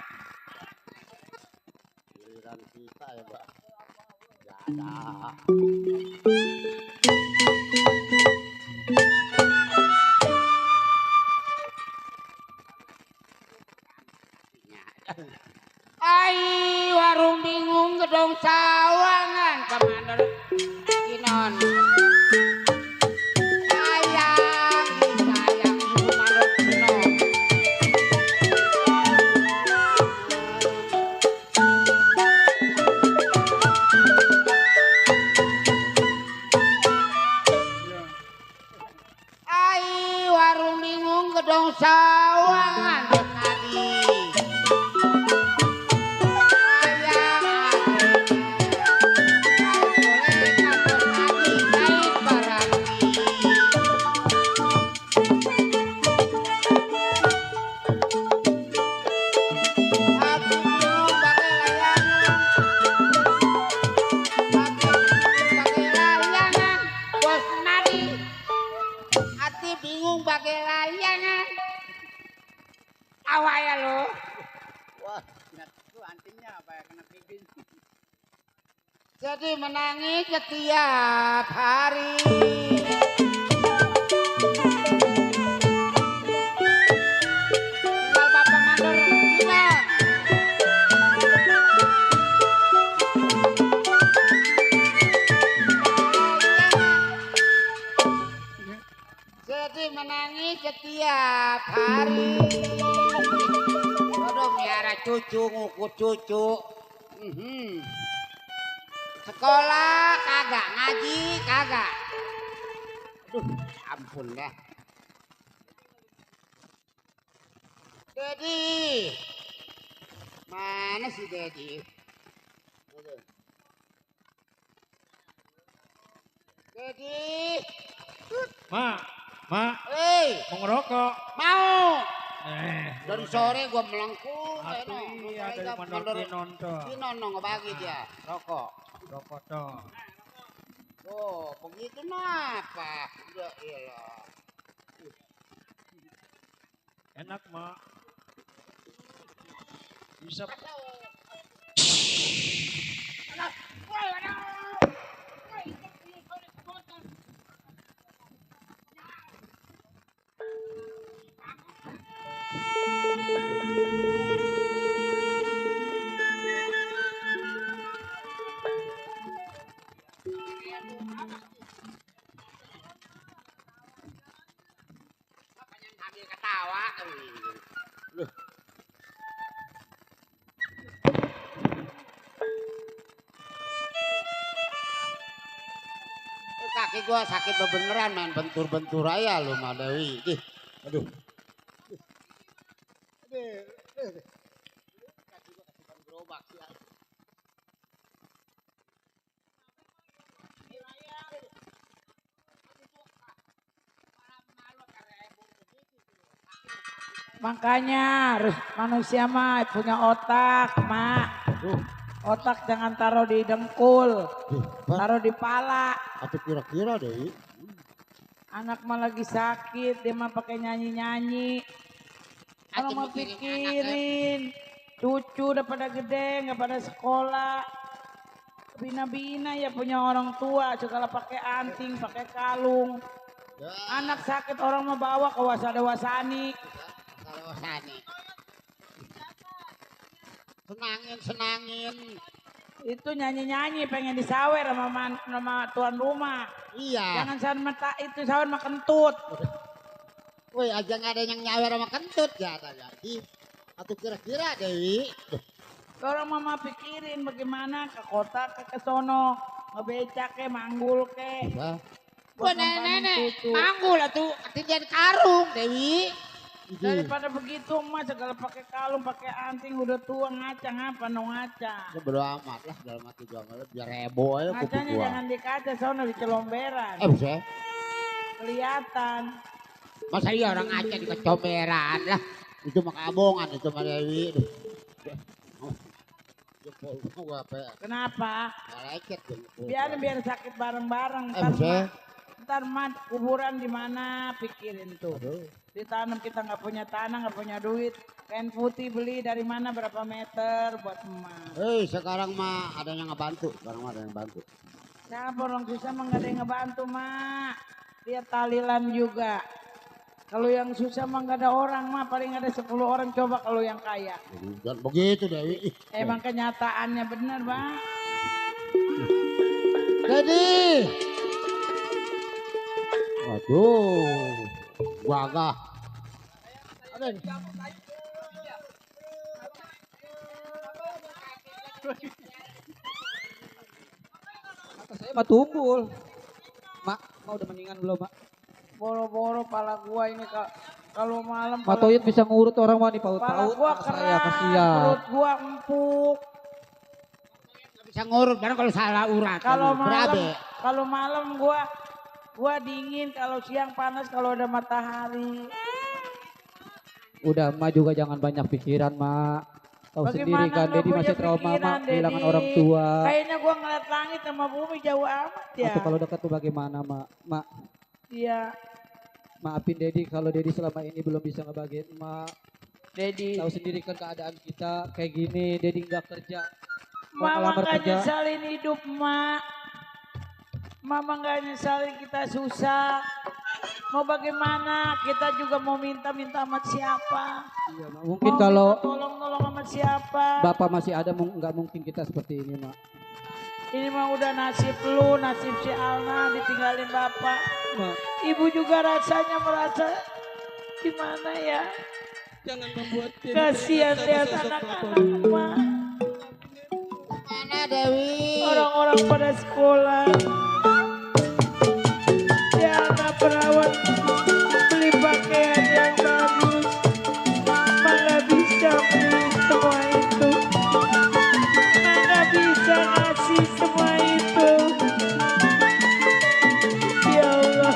[SPEAKER 4] Giliran kita ya, Mbak. Gak ada. Ai, warung bingung gedong sawangan Commander Kinon. Sayang Commander Kinon. Ai, warung bingung gedong sawangan tadi. Awaya lo. Wah, itu antingnya apa ya kena pipin. Jadi menangis setiap hari. Tinggal Bapak Mandor Kinon. Jadi menangis setiap hari. Aduh, miara cucu, ngukut cucu. Sekolah kagak, ngaji kagak. Aduh, ampun dah. Dedi. Mana si Dedi? Dedi.
[SPEAKER 3] Mak,
[SPEAKER 4] Hei,
[SPEAKER 3] mau ngerokok.
[SPEAKER 4] mau. Dari sore gua melengkung.
[SPEAKER 3] Api ada Mandor Kinon tuh.
[SPEAKER 4] Kinon no ngebagi dia rokok.
[SPEAKER 3] Rokok tuh.
[SPEAKER 4] Oh, begitu kenapa? Ya iyalah.
[SPEAKER 3] Enak, Mak. Bisa
[SPEAKER 4] Kaki gua sakit beneran main bentur-bentur aja lu mah Dewi. Ih, aduh. Kaki gua kasihan gerobak sih.
[SPEAKER 9] Makanya harus manusia mah punya otak, Mak. Otak jangan taruh di dengkul, taruh di pala.
[SPEAKER 4] Atau kira-kira Dewi.
[SPEAKER 9] Anak mah lagi sakit, dia mah pakai nyanyi-nyanyi. Kalau mau pikirin, cucu udah pada gede, nggak pada sekolah. Bina-bina ya punya orang tua, segala pakai anting, pakai kalung. Anak sakit orang mau bawa ke wasada-wasani.
[SPEAKER 4] Senangin.
[SPEAKER 9] Itu nyanyi-nyanyi pengen disawer sama tuan rumah.
[SPEAKER 4] Iya.
[SPEAKER 9] Jangan sama itu sawer mah kentut.
[SPEAKER 4] Woi, aja nggak ada yang nyawer sama kentut ya tadi. Atau kira-kira Dewi.
[SPEAKER 9] Orang mama pikirin bagaimana ke kota ke sono ngebecak ke manggul ke.
[SPEAKER 4] Wah nenek, manggul atuh ketinggian karung Dewi.
[SPEAKER 9] Daripada begitu emak segala pakai kalung, pakai anting udah tua ngaca ngapa no ngaca.
[SPEAKER 4] Ya bodo amat lah dalam hati gua biar heboh aja kupu
[SPEAKER 9] Ngacanya
[SPEAKER 4] gua.
[SPEAKER 9] jangan di kaca sono di celomberan.
[SPEAKER 4] Bisa.
[SPEAKER 9] Kelihatan.
[SPEAKER 4] Masa iya orang ngaca di kecomberan lah. Itu mah kabongan itu mah Dewi. Jempol gua apa?
[SPEAKER 9] Kenapa?
[SPEAKER 4] Lecet jempol.
[SPEAKER 9] Biar sakit bareng-bareng. Ntar mah kuburan di mana pikirin tuh. Ditanam kita nggak punya tanah, nggak punya duit. Kain putih beli dari mana berapa meter buat emak.
[SPEAKER 4] Sekarang mah ada yang ngebantu.
[SPEAKER 9] Siapa orang susah mah nggak ada yang ngebantu mak. Dia talilan juga. Kalau yang susah mah nggak ada orang mah paling ada 10 orang coba kalau yang kaya.
[SPEAKER 4] Dan begitu Dewi.
[SPEAKER 9] Emang kenyataannya benar bang.
[SPEAKER 4] Jadi. Waduh. Gua ada nih.
[SPEAKER 1] Saya mah tumbul. Mak, mau udah mendingan belum, Mak?
[SPEAKER 9] Boro-boro pala gua ini kalau malam.
[SPEAKER 1] Mak Toyit bisa ngurut orang mah di paut-paut.
[SPEAKER 9] Pala gua
[SPEAKER 1] Saya
[SPEAKER 9] keras,
[SPEAKER 1] kasihan.
[SPEAKER 9] perut gua empuk.
[SPEAKER 4] Bisa ngurut barang kalau salah urat.
[SPEAKER 9] Kalau malam gua dingin, kalau siang panas, kalau ada matahari.
[SPEAKER 1] Udah, Mak juga jangan banyak pikiran, Mak. Tahu sendiri kan, Dedi masih trauma, Mak, kehilangan orang tua.
[SPEAKER 9] Kayaknya gua ngeliat langit sama bumi jauh amat ya.
[SPEAKER 1] Atau kalau dekat tuh bagaimana, Mak? Mak,
[SPEAKER 9] Iya,
[SPEAKER 1] maafin Dedi kalau Dedi selama ini belum bisa ngebagiin Mak.
[SPEAKER 9] Dedi.
[SPEAKER 1] Tahu sendiri kan keadaan kita kayak gini, Dedi nggak kerja.
[SPEAKER 9] Mama nggak nyesalin hidup, Mak. Mama nggak nyesalin kita susah. Mau bagaimana? Kita juga mau minta sama siapa?
[SPEAKER 1] Iya, Mak. Mungkin kalau
[SPEAKER 9] tolong sama siapa?
[SPEAKER 1] Bapak masih ada, nggak mungkin kita seperti ini, Mak.
[SPEAKER 9] Ini mah udah nasib lu, nasib si Alna ditinggalin bapak.
[SPEAKER 1] Mak,
[SPEAKER 9] Ibu juga rasanya merasa gimana ya?
[SPEAKER 1] jangan membuat
[SPEAKER 9] Kasihan lihat anak-anak, Mak.
[SPEAKER 4] Mana Dewi?
[SPEAKER 9] Orang-orang pada sekolah. Ya anak perawat beli pakaian yang bagus. Mana bisa beli semua itu. Mana bisa ngasih semua itu. Ya Allah.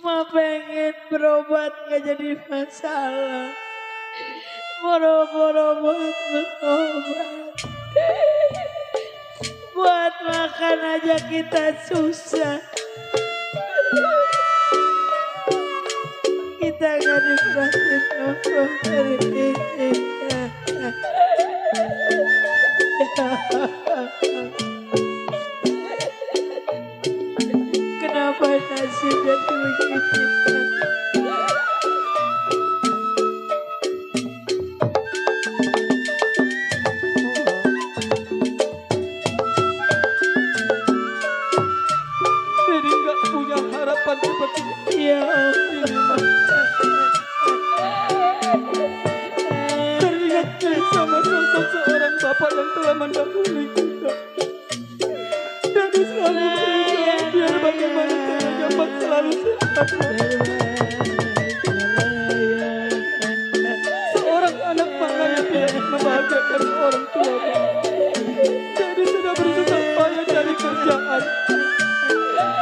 [SPEAKER 9] Ma pengen berobat gak jadi masalah. Boro-boro buat berobat. Buat makan aja kita susah. Kita gak diperhatiin hari ini. Kenapa nasib jadi begini?
[SPEAKER 1] Dede nggak punya harapan seperti
[SPEAKER 9] Ya Allah.
[SPEAKER 1] teringat sama sosok seorang bapak yang telah mendahului kita. Dede selalu berusaha biar bagaimana caranya Mak selalu sehat. Seorang anak mana yang tidak membahagiakan orang tua. Dede sudah berusaha payah cari kerjaan.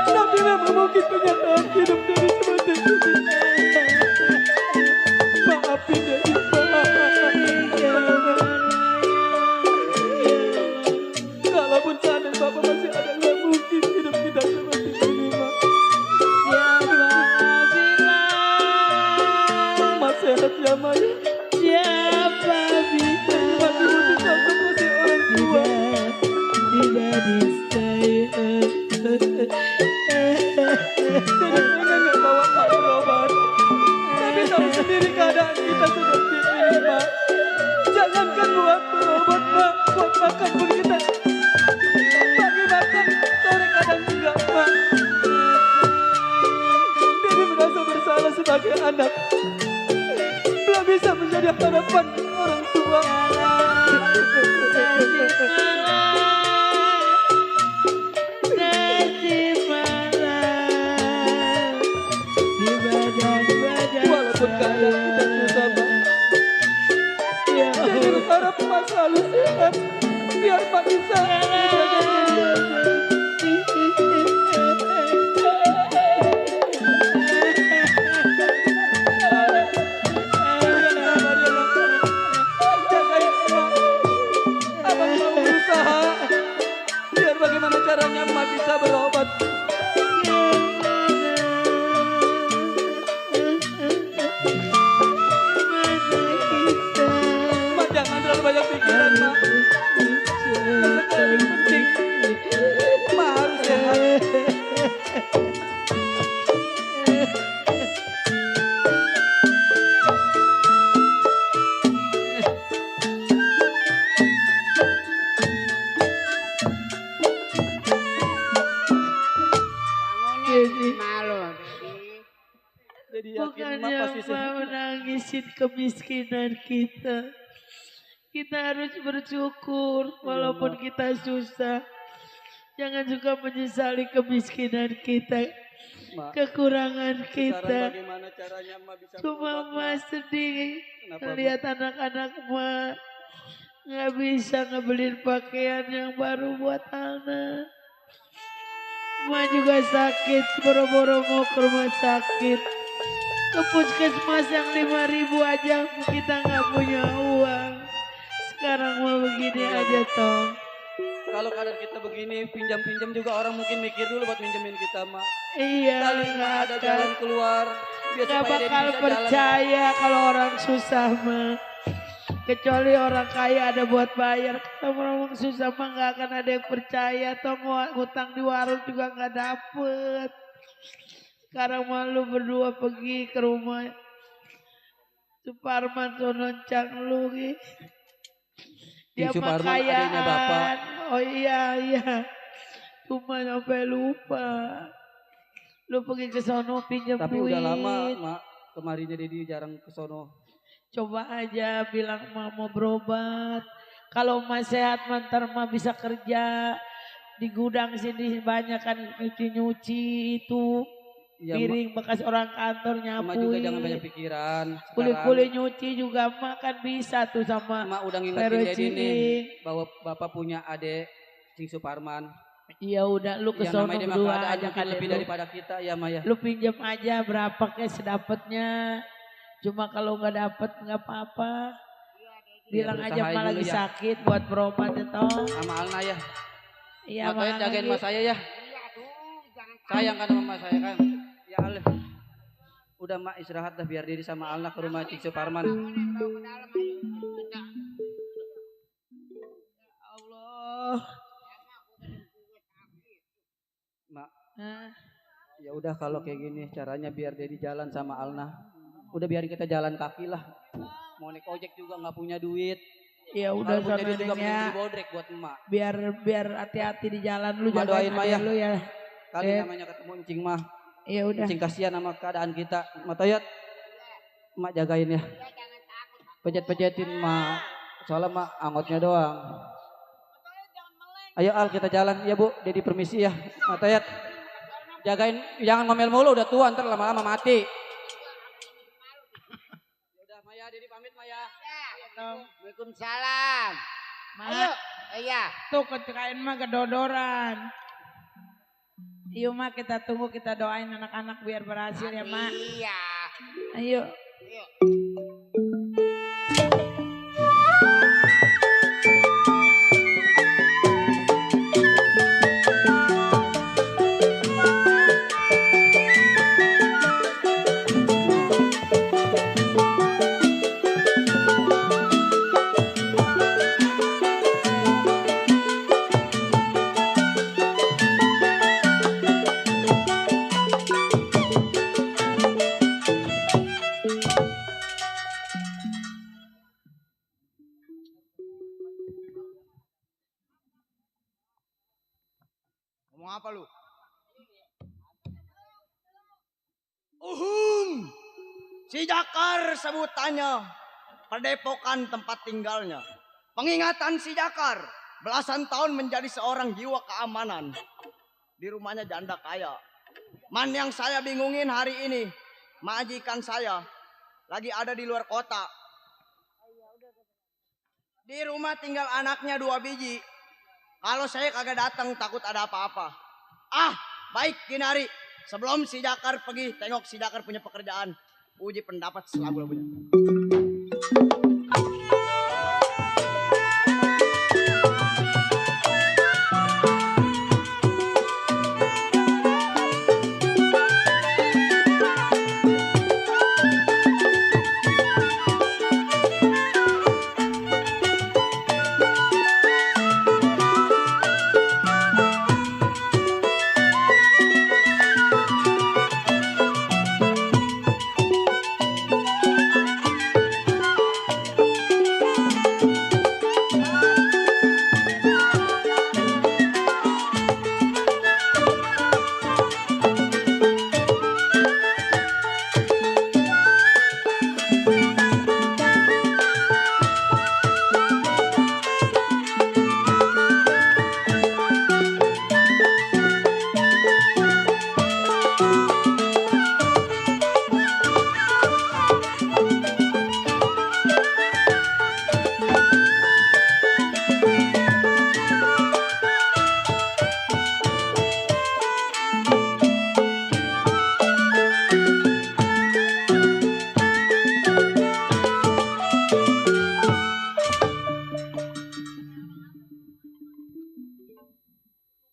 [SPEAKER 1] Tapi memang mungkin kenyataan hidup Dede seperti ini. Maafin Dede. Kalaupun seandainya Bapak masih ada, nggak mungkin hidup kita seperti ini, Mak. Mas sehat ya, Mak.
[SPEAKER 9] Siapa bisa
[SPEAKER 1] Masih butuh sosok kasih orang tua.
[SPEAKER 9] tidak disayang.
[SPEAKER 1] Dede pengen nggak bawa Mak berobat. Tapi tahu sendiri keadaan kita seperti ini, Mak. Jangankan buat berobat, Mak. Buat makan pun kita pagi makan, sore kadang enggak, Mak. Dede merasa bersalah sebagai anak. Belum bisa menjadi harapan orang tua.
[SPEAKER 9] Nasib malam di badan-badan
[SPEAKER 1] Walaupun keadaan kita susah, Mak.
[SPEAKER 9] Ya
[SPEAKER 1] Dede berharap Mak selalu sehat. Biar Mak bisa menjaga Dede. Jagain Mak. Abang mau berusaha. Biar bagaimana caranya Mak bisa berobat. Mak jangan terlalu banyak pikiran, Mak. Yang paling penting, Mak harus sehat. Jadi yakin Mak
[SPEAKER 9] Bukannya
[SPEAKER 1] pasti
[SPEAKER 9] Ma
[SPEAKER 1] sehat.
[SPEAKER 9] menangisin kemiskinan kita. Kita harus bersyukur walaupun kita susah. Jangan juga menyesali kemiskinan kita,
[SPEAKER 1] Mak,
[SPEAKER 9] kekurangan
[SPEAKER 1] saran
[SPEAKER 9] kita.
[SPEAKER 1] bagaimana caranya Mak bisa
[SPEAKER 9] Cuma
[SPEAKER 1] berobat,
[SPEAKER 9] Ma
[SPEAKER 1] Mak?
[SPEAKER 9] sedih
[SPEAKER 1] Kenapa,
[SPEAKER 9] lihat anak-anak Ma nggak bisa ngebeliin pakaian yang baru buat anak. Ma juga sakit, boro-boro mau ke rumah sakit. Ke puskesmas yang 5.000 aja kita nggak punya uang. Sekarang mah begini aja toh.
[SPEAKER 1] Kalau keadaan kita begini, pinjam-pinjam juga orang mungkin mikir dulu buat minjemin kita, Mak.
[SPEAKER 9] Iya,
[SPEAKER 1] Kali Mak ada jalan keluar, biar
[SPEAKER 9] nggak
[SPEAKER 1] supaya Dede
[SPEAKER 9] bakal
[SPEAKER 1] bisa jalan.
[SPEAKER 9] percaya kalau orang susah mah. Kecuali orang kaya ada buat bayar. Kalau orang susah mah nggak akan ada yang percaya. Toh ngutang di warung juga nggak dapet. Sekarang malu berdua pergi ke rumah Suparman sononcang lu gitu. Dia
[SPEAKER 1] Si
[SPEAKER 9] mah
[SPEAKER 1] Suparman adiknya Bapak.
[SPEAKER 9] kayaan. Oh iya. Cuma sampai lupa. Lu pergi ke sono pinjam
[SPEAKER 1] Tapi
[SPEAKER 9] duit.
[SPEAKER 1] udah lama, Mak. Kemarinnya Dedi jarang ke sono.
[SPEAKER 9] Coba aja bilang Ma mau berobat. Kalau Ma sehat ntar Ma bisa kerja. Di gudang sini banyak kan nyuci-nyuci itu.
[SPEAKER 1] Iya,
[SPEAKER 9] Piring bekas orang kantor
[SPEAKER 1] Mak juga jangan banyak
[SPEAKER 9] nyapuin.
[SPEAKER 1] pikiran.
[SPEAKER 9] Kuli-kuli nyuci juga Ma kan bisa tuh sama
[SPEAKER 1] Mak udah ngingetin
[SPEAKER 9] Vero
[SPEAKER 1] Dedi nih
[SPEAKER 9] Ciing.
[SPEAKER 1] bahwa Bapak punya adik Cing Suparman.
[SPEAKER 9] Ya udah lu ke
[SPEAKER 1] Yang
[SPEAKER 9] sono
[SPEAKER 1] namanya dia mah
[SPEAKER 9] berdua
[SPEAKER 1] keadaan
[SPEAKER 9] aja
[SPEAKER 1] mungkin
[SPEAKER 9] kan
[SPEAKER 1] lebih
[SPEAKER 9] lu.
[SPEAKER 1] daripada kita ya Maya.
[SPEAKER 9] Lu pinjam aja berapa kayak sedapatnya. Cuma kalau nggak dapet nggak apa-apa. Bilang aja
[SPEAKER 1] berusahain
[SPEAKER 9] mah
[SPEAKER 1] dulu
[SPEAKER 9] lagi
[SPEAKER 1] ya.
[SPEAKER 9] sakit buat berobat ya toh.
[SPEAKER 1] Sama Alna ya.
[SPEAKER 9] Iya
[SPEAKER 1] Matoy
[SPEAKER 9] Bang,
[SPEAKER 1] jagain
[SPEAKER 9] lagi.
[SPEAKER 1] mas saya ya. Sayang kan sama mas saya kan. Ya Allah. Udah mak istirahat dah biar diri sama Alna ke rumah Cik Suparman.
[SPEAKER 9] Allah.
[SPEAKER 1] Mak,
[SPEAKER 9] Nah,
[SPEAKER 1] ya udah kalau kayak gini caranya biar Dedi jalan sama Alna. Udah biarin kita jalan kaki lah. Mau naik ojek juga nggak punya duit.
[SPEAKER 9] ya udah
[SPEAKER 1] Kalau punya
[SPEAKER 9] sana
[SPEAKER 1] duit juga mending
[SPEAKER 9] ya.
[SPEAKER 1] beli bodrek buat emak.
[SPEAKER 9] Biar hati-hati di jalan lu
[SPEAKER 1] Mak
[SPEAKER 9] jagain
[SPEAKER 1] doain Mah ya.
[SPEAKER 9] adek lu ya.
[SPEAKER 1] Kali
[SPEAKER 9] Ded.
[SPEAKER 1] namanya ketemu Encing mah.
[SPEAKER 9] Ya udah.
[SPEAKER 1] Encing kasihan sama keadaan kita. Matoyot, emak jagain ya. Pejet-pejetin emak. Soalnya emak angotnya doang. Ayo Al kita jalan. Ya Bu, Dedi permisi ya. Matoyot, jagain, jangan ngomel mulu udah tua ntar lama-lama mati. Udah Maya, Dedi pamit Maya.
[SPEAKER 4] Waalaikumsalam.
[SPEAKER 9] Ayo.
[SPEAKER 4] Iya.
[SPEAKER 9] Tuh kecerain mah kedodoran. Yuk mak kita tunggu kita doain anak-anak biar berhasil ya mak.
[SPEAKER 4] Iya.
[SPEAKER 9] Ayo.
[SPEAKER 5] Ngomong apa lu? Si Jakar sebutannya, padepokan tempat tinggalnya. Pengingatan si Jakar, belasan tahun menjadi seorang jiwa keamanan. Di rumahnya janda kaya. Man yang saya bingungin hari ini, majikan saya lagi ada di luar kota. Di rumah tinggal anaknya 2 biji. Kalau saya kagak datang takut ada apa-apa. Baik Kinari. Sebelum si Jakar pergi, tengok si Jakar punya pekerjaan. Uji pendapat selagu-lagunya.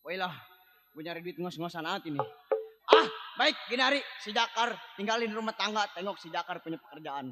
[SPEAKER 5] Wailah, gue nyari duit ngos-ngosan aja nih. Baik, gini hari si Jakar tinggalin rumah tangga, tengok si Jakar punya pekerjaan.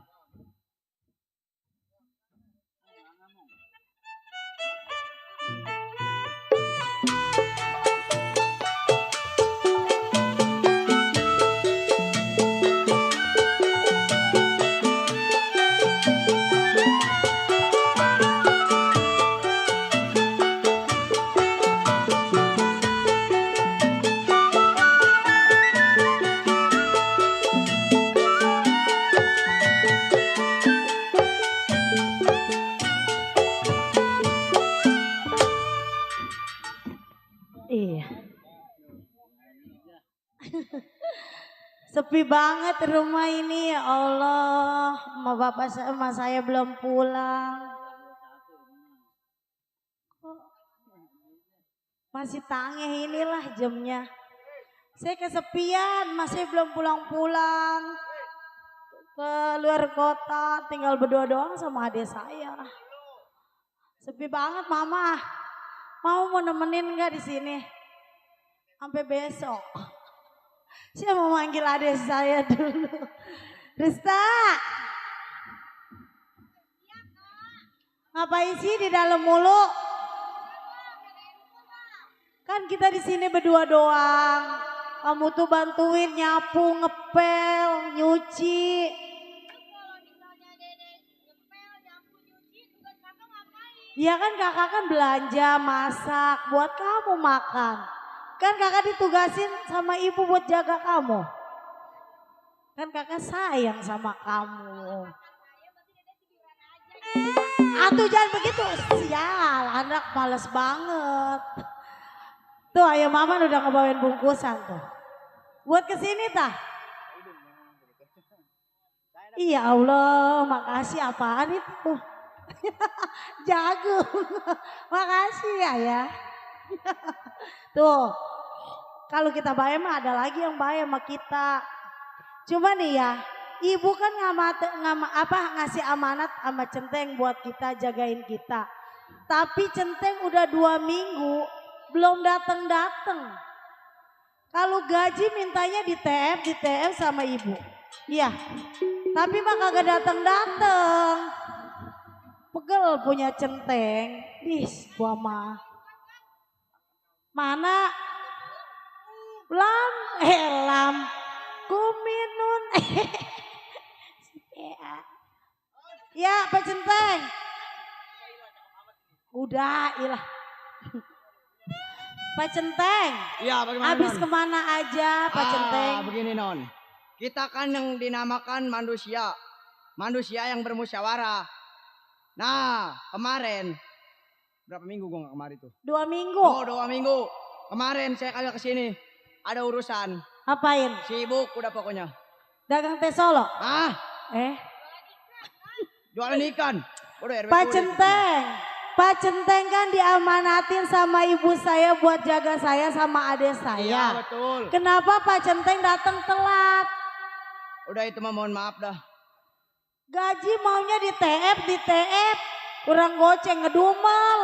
[SPEAKER 8] Iya. Sepi banget rumah ini ya Allah. Emak saya belum pulang. Masih tangeh inilah jamnya. Saya kesepian, masih belum pulang-pulang. Ke luar kota, tinggal berdua doang sama adik saya. Sepi banget mama. Mau nemenin nggak di sini? Sampai besok. Saya mau manggil adik saya dulu. Rista. Ngapain sih di dalam mulu? Kan kita di sini berdua doang. Kamu tuh bantuin nyapu, ngepel, nyuci. Ya kan kakak kan belanja, masak, buat kamu makan. Kan kakak ditugasin sama ibu buat jaga kamu. Kan kakak sayang sama kamu. Atuh jangan begitu, sial anak males banget. Tuh ayah mama udah ngebawain bungkusan tuh. Buat kesini tah. Iya Allah, makasih apaan itu? Jagung. Makasih ya. Tuh, kalau kita bayar mah ada lagi yang bayar sama kita. Cuma nih ya, ibu kan ngasih amanat sama Centeng buat kita jagain kita. Tapi Centeng udah 2 minggu belum datang. Kalau gaji mintanya di TF sama ibu. Iya, tapi mah kagak datang. Pegel punya Centeng. Dis, gua mah. Mana? Lam. Kuminun. Ya, Pak Centeng. Udah, ilah. Pak Centeng.
[SPEAKER 4] Iya, bagaimana?
[SPEAKER 8] Habis
[SPEAKER 4] Non?
[SPEAKER 8] kemana aja Pak Centeng?
[SPEAKER 4] Begini non, kita kan yang dinamakan manusia yang bermusyawarah. Nah, kemarin berapa minggu gua nggak kemari tuh?
[SPEAKER 8] 2 minggu.
[SPEAKER 4] Oh, 2 minggu. Kemarin saya kagak kesini. Ada urusan.
[SPEAKER 8] Apain?
[SPEAKER 4] Sibuk udah pokoknya.
[SPEAKER 8] Dagang teh Solo?
[SPEAKER 4] Jualan ikan. Udah, RW
[SPEAKER 8] Pak
[SPEAKER 4] udah,
[SPEAKER 8] Centeng. Pak Centeng kan diamanatin sama ibu saya buat jaga saya sama adik
[SPEAKER 4] Iya,
[SPEAKER 8] saya.
[SPEAKER 4] betul.
[SPEAKER 8] Kenapa Pak Centeng datang telat?
[SPEAKER 4] Udah itu mah mohon maaf dah.
[SPEAKER 8] Gaji maunya di TF. Kurang goceng, ngedumel.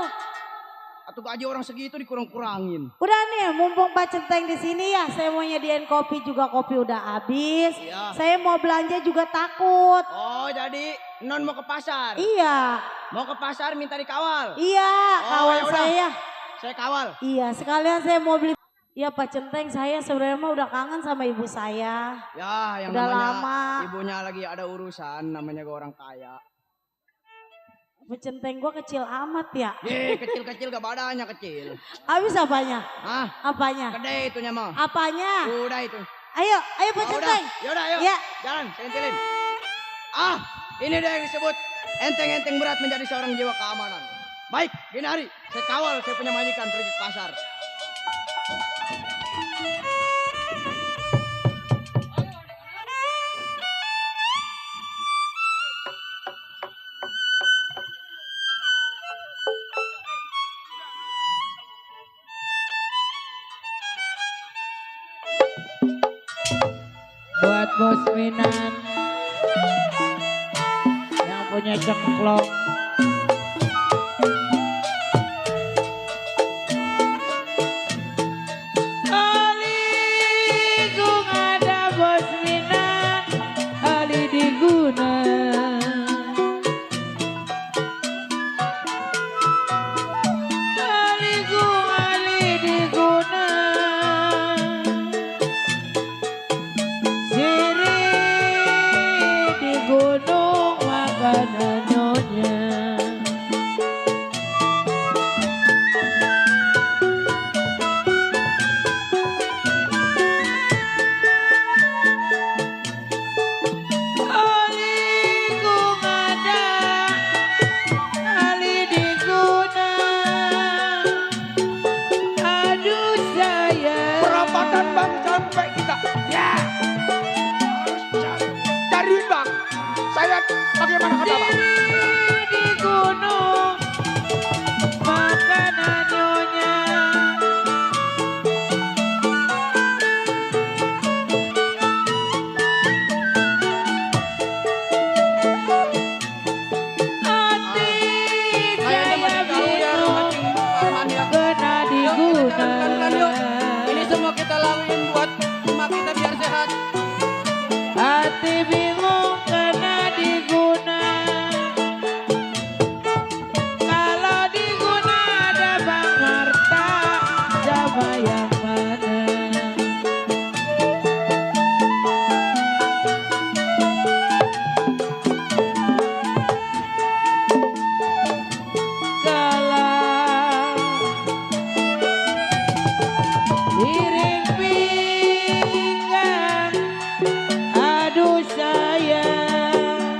[SPEAKER 4] Atau gaji orang segitu dikurang-kurangin.
[SPEAKER 8] Udah nih, mumpung Pak Centeng di sini ya, saya mau nyediain kopi juga, kopi udah habis.
[SPEAKER 4] Iya.
[SPEAKER 8] Saya mau belanja juga takut.
[SPEAKER 4] Oh, jadi non mau ke pasar?
[SPEAKER 8] Iya.
[SPEAKER 4] Mau ke pasar minta dikawal?
[SPEAKER 8] Iya,
[SPEAKER 4] Oh,
[SPEAKER 8] kawan
[SPEAKER 4] yaudah.
[SPEAKER 8] saya.
[SPEAKER 4] Saya kawal.
[SPEAKER 8] Iya, sekalian saya mau beli. Iya Pak Centeng, saya sebenarnya mah udah kangen sama ibu saya.
[SPEAKER 4] Ya, yang
[SPEAKER 8] Udah
[SPEAKER 4] namanya
[SPEAKER 8] lama.
[SPEAKER 4] ibunya lagi ada urusan, namanya gue orang kaya.
[SPEAKER 8] Pak Centeng gua kecil amat ya.
[SPEAKER 4] Kecil-kecil gak badannya kecil.
[SPEAKER 8] Habis apanya?
[SPEAKER 4] Hah?
[SPEAKER 8] Apanya?
[SPEAKER 4] Gede itunya mah.
[SPEAKER 8] Apanya?
[SPEAKER 4] Udah itu.
[SPEAKER 8] Ayo Pak
[SPEAKER 4] Oh,
[SPEAKER 8] Centeng.
[SPEAKER 4] Yaudah, ayo.
[SPEAKER 8] Ya.
[SPEAKER 4] Jalan, sentilin. Ini dia yang disebut enteng-enteng berat menjadi seorang jiwa keamanan. Baik, gini hari, saya kawal saya punya majikan pergi ke pasar.
[SPEAKER 9] Buat bos Minan yang punya cengklong. Aligung ada bos Minan, Ali diguna. Aligung Ali diguna. Siri di gunung makanan nyonya. Aligung ada, Ali di gunung. Aduh sayang.
[SPEAKER 4] Perapatan bang sampai kita. Ya. Dari bang, saya bagaimana kata bang?
[SPEAKER 9] Siri di gunung makanan nyonya. hati bingung kena diguna. Kalau diguna ada Bang Marta, siapa yang mana? Iring pinggang, aduh sayang.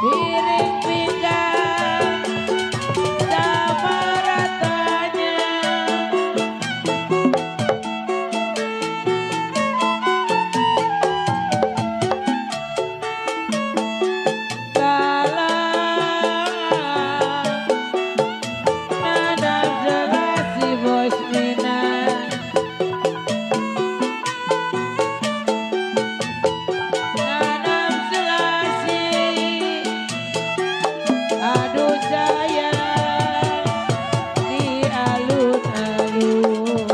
[SPEAKER 9] Iring pinggang, sama ratanya. Nadam selasi bos minat, nadam selasi, aduh sayang di alun-alun.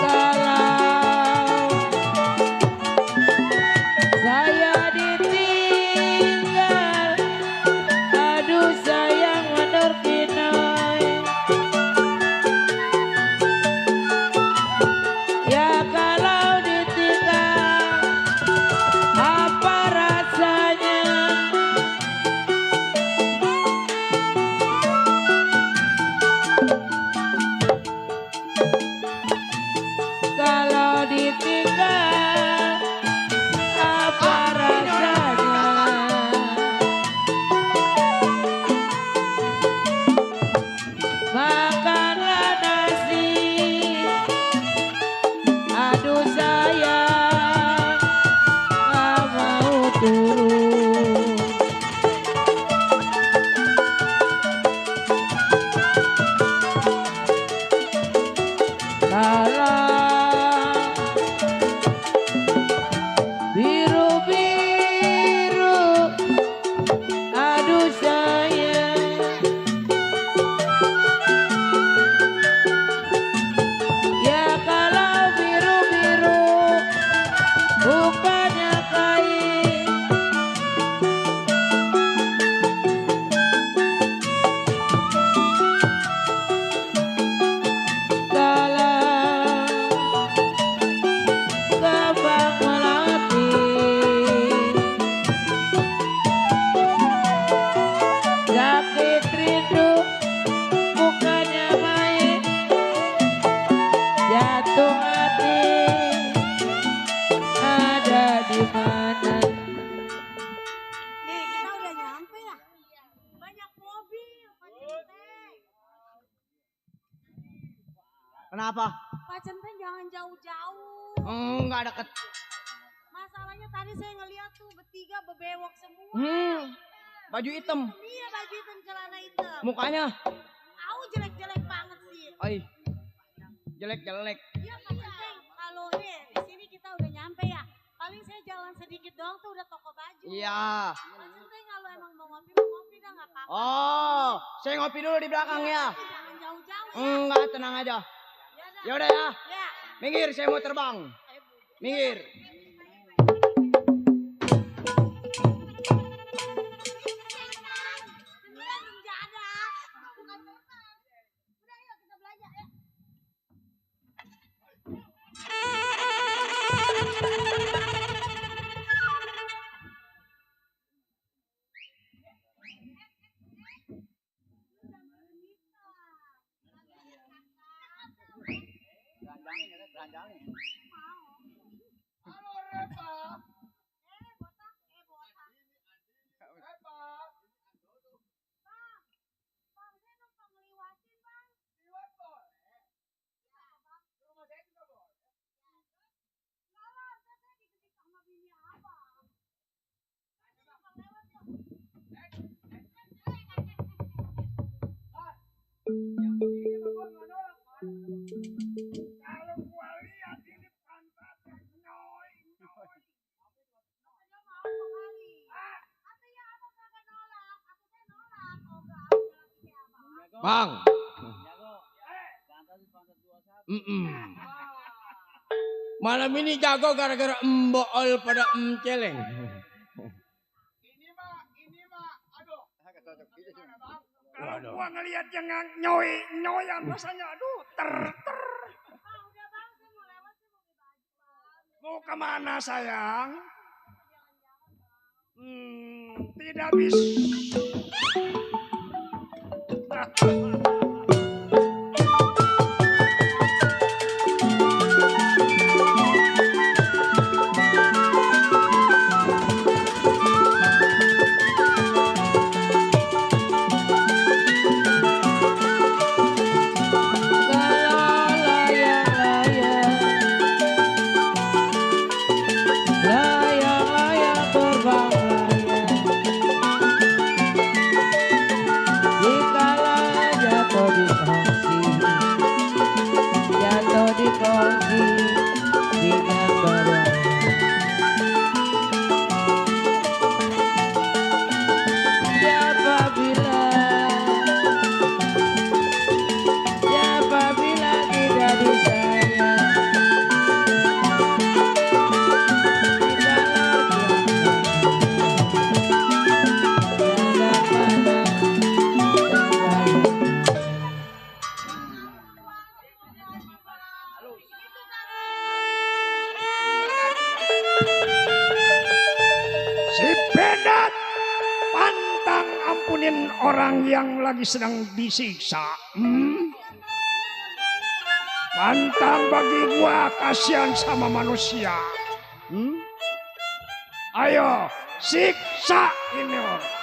[SPEAKER 9] Kalau saya ditinggal, aduh sayang mandor kinai. Ya kalau ditinggal, apa rasanya? Kalau ditinggal, apa rasanya? Makanlah nasi, aduh sayang gak mau turun. Kalau biru-biru, aduh sayang. Ya kalau biru-biru, bukannya kain. Kalau kembang melati, sakit rindu bukannya main. Jatuh hati ada di mana?
[SPEAKER 8] Nih, kita udah nyampe ya. Banyak mobil, Pak Centeng.
[SPEAKER 4] Kenapa?
[SPEAKER 8] Pak Centeng jangan jauh-jauh.
[SPEAKER 4] Enggak deket.
[SPEAKER 8] Masalahnya tadi saya ngeliat tuh bertiga bebewok semua.
[SPEAKER 4] Baju hitam.
[SPEAKER 8] Iya, baju hitam, celana hitam.
[SPEAKER 4] Mukanya.
[SPEAKER 8] Au, jelek-jelek banget sih.
[SPEAKER 4] Ay. Jelek-jelek.
[SPEAKER 8] Iya, Pak Centeng. Kalau nih, di sini kita udah nyampe ya. Paling saya jalan sedikit doang tuh udah toko baju.
[SPEAKER 4] Iya.
[SPEAKER 8] Pak Centeng kalau emang mau ngopi dah nggak apa-apa.
[SPEAKER 4] Oh, saya ngopi dulu di belakang ya.
[SPEAKER 8] Tapi jangan jauh-jauh ya.
[SPEAKER 4] Enggak, tenang aja.
[SPEAKER 8] Ya dah.
[SPEAKER 4] Ya udah ya.
[SPEAKER 8] Ya.
[SPEAKER 4] Minggir, saya mau terbang. Minggir.
[SPEAKER 8] Beneran nggak ada. Bukan terbang. Udah yuk kita belajar ya.
[SPEAKER 5] Halo Reva.
[SPEAKER 8] Botak. Bang, saya numpang ngeliwatin, Bang.
[SPEAKER 5] Liwat boleh.
[SPEAKER 8] Iya, Bang.
[SPEAKER 5] Rumah saya juga boleh.
[SPEAKER 8] Enggak lah, ntar saya diketik sama bini abang. Saya numpang lewat yuk.
[SPEAKER 6] Yang begini mah gua nggak nolak, Man. Kalau gua lihat ini pantatnya nyoy.
[SPEAKER 8] Katanya mau kali. Katanya abang kagak nolak.
[SPEAKER 5] Bang. Malam ini jago gara-gara embool pada celeng.
[SPEAKER 6] Kalau gua ngelihat yang nyoyan rasanya aduh ter. Mau kemana sayang? Tidak bisa. Si Bendat pantang ampunin orang yang lagi sedang disiksa. Pantang bagi gua, kasihan sama manusia. Ayo siksa ini orang.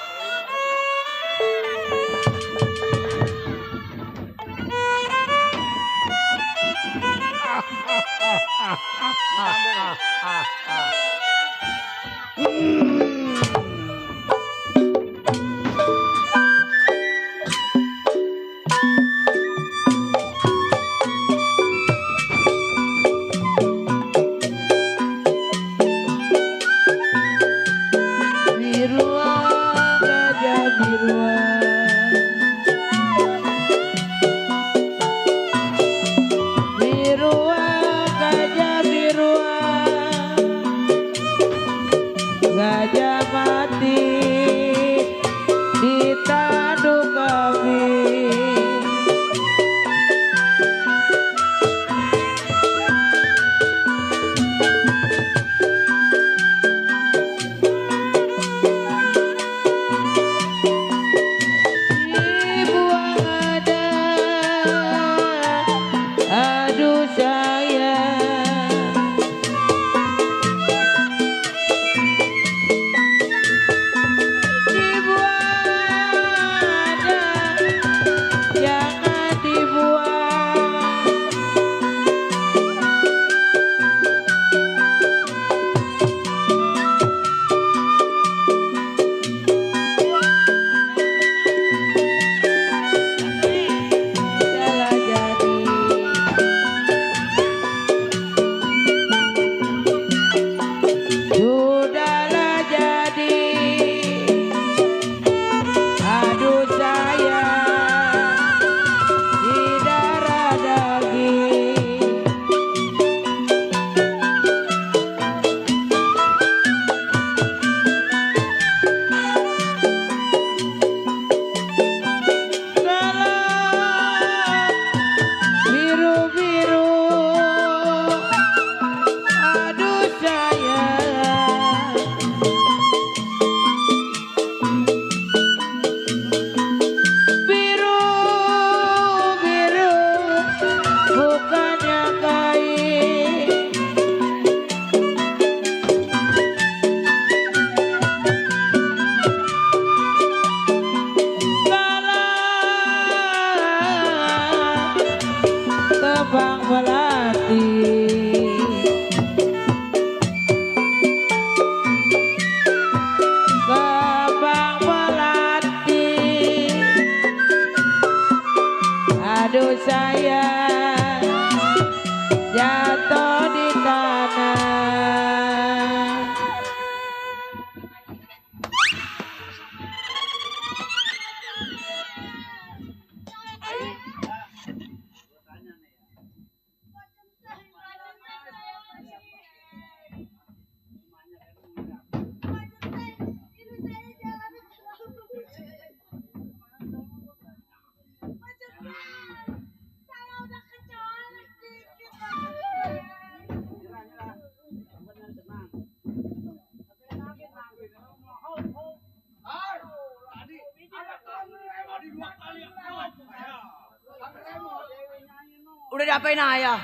[SPEAKER 4] Udah diapain ayah?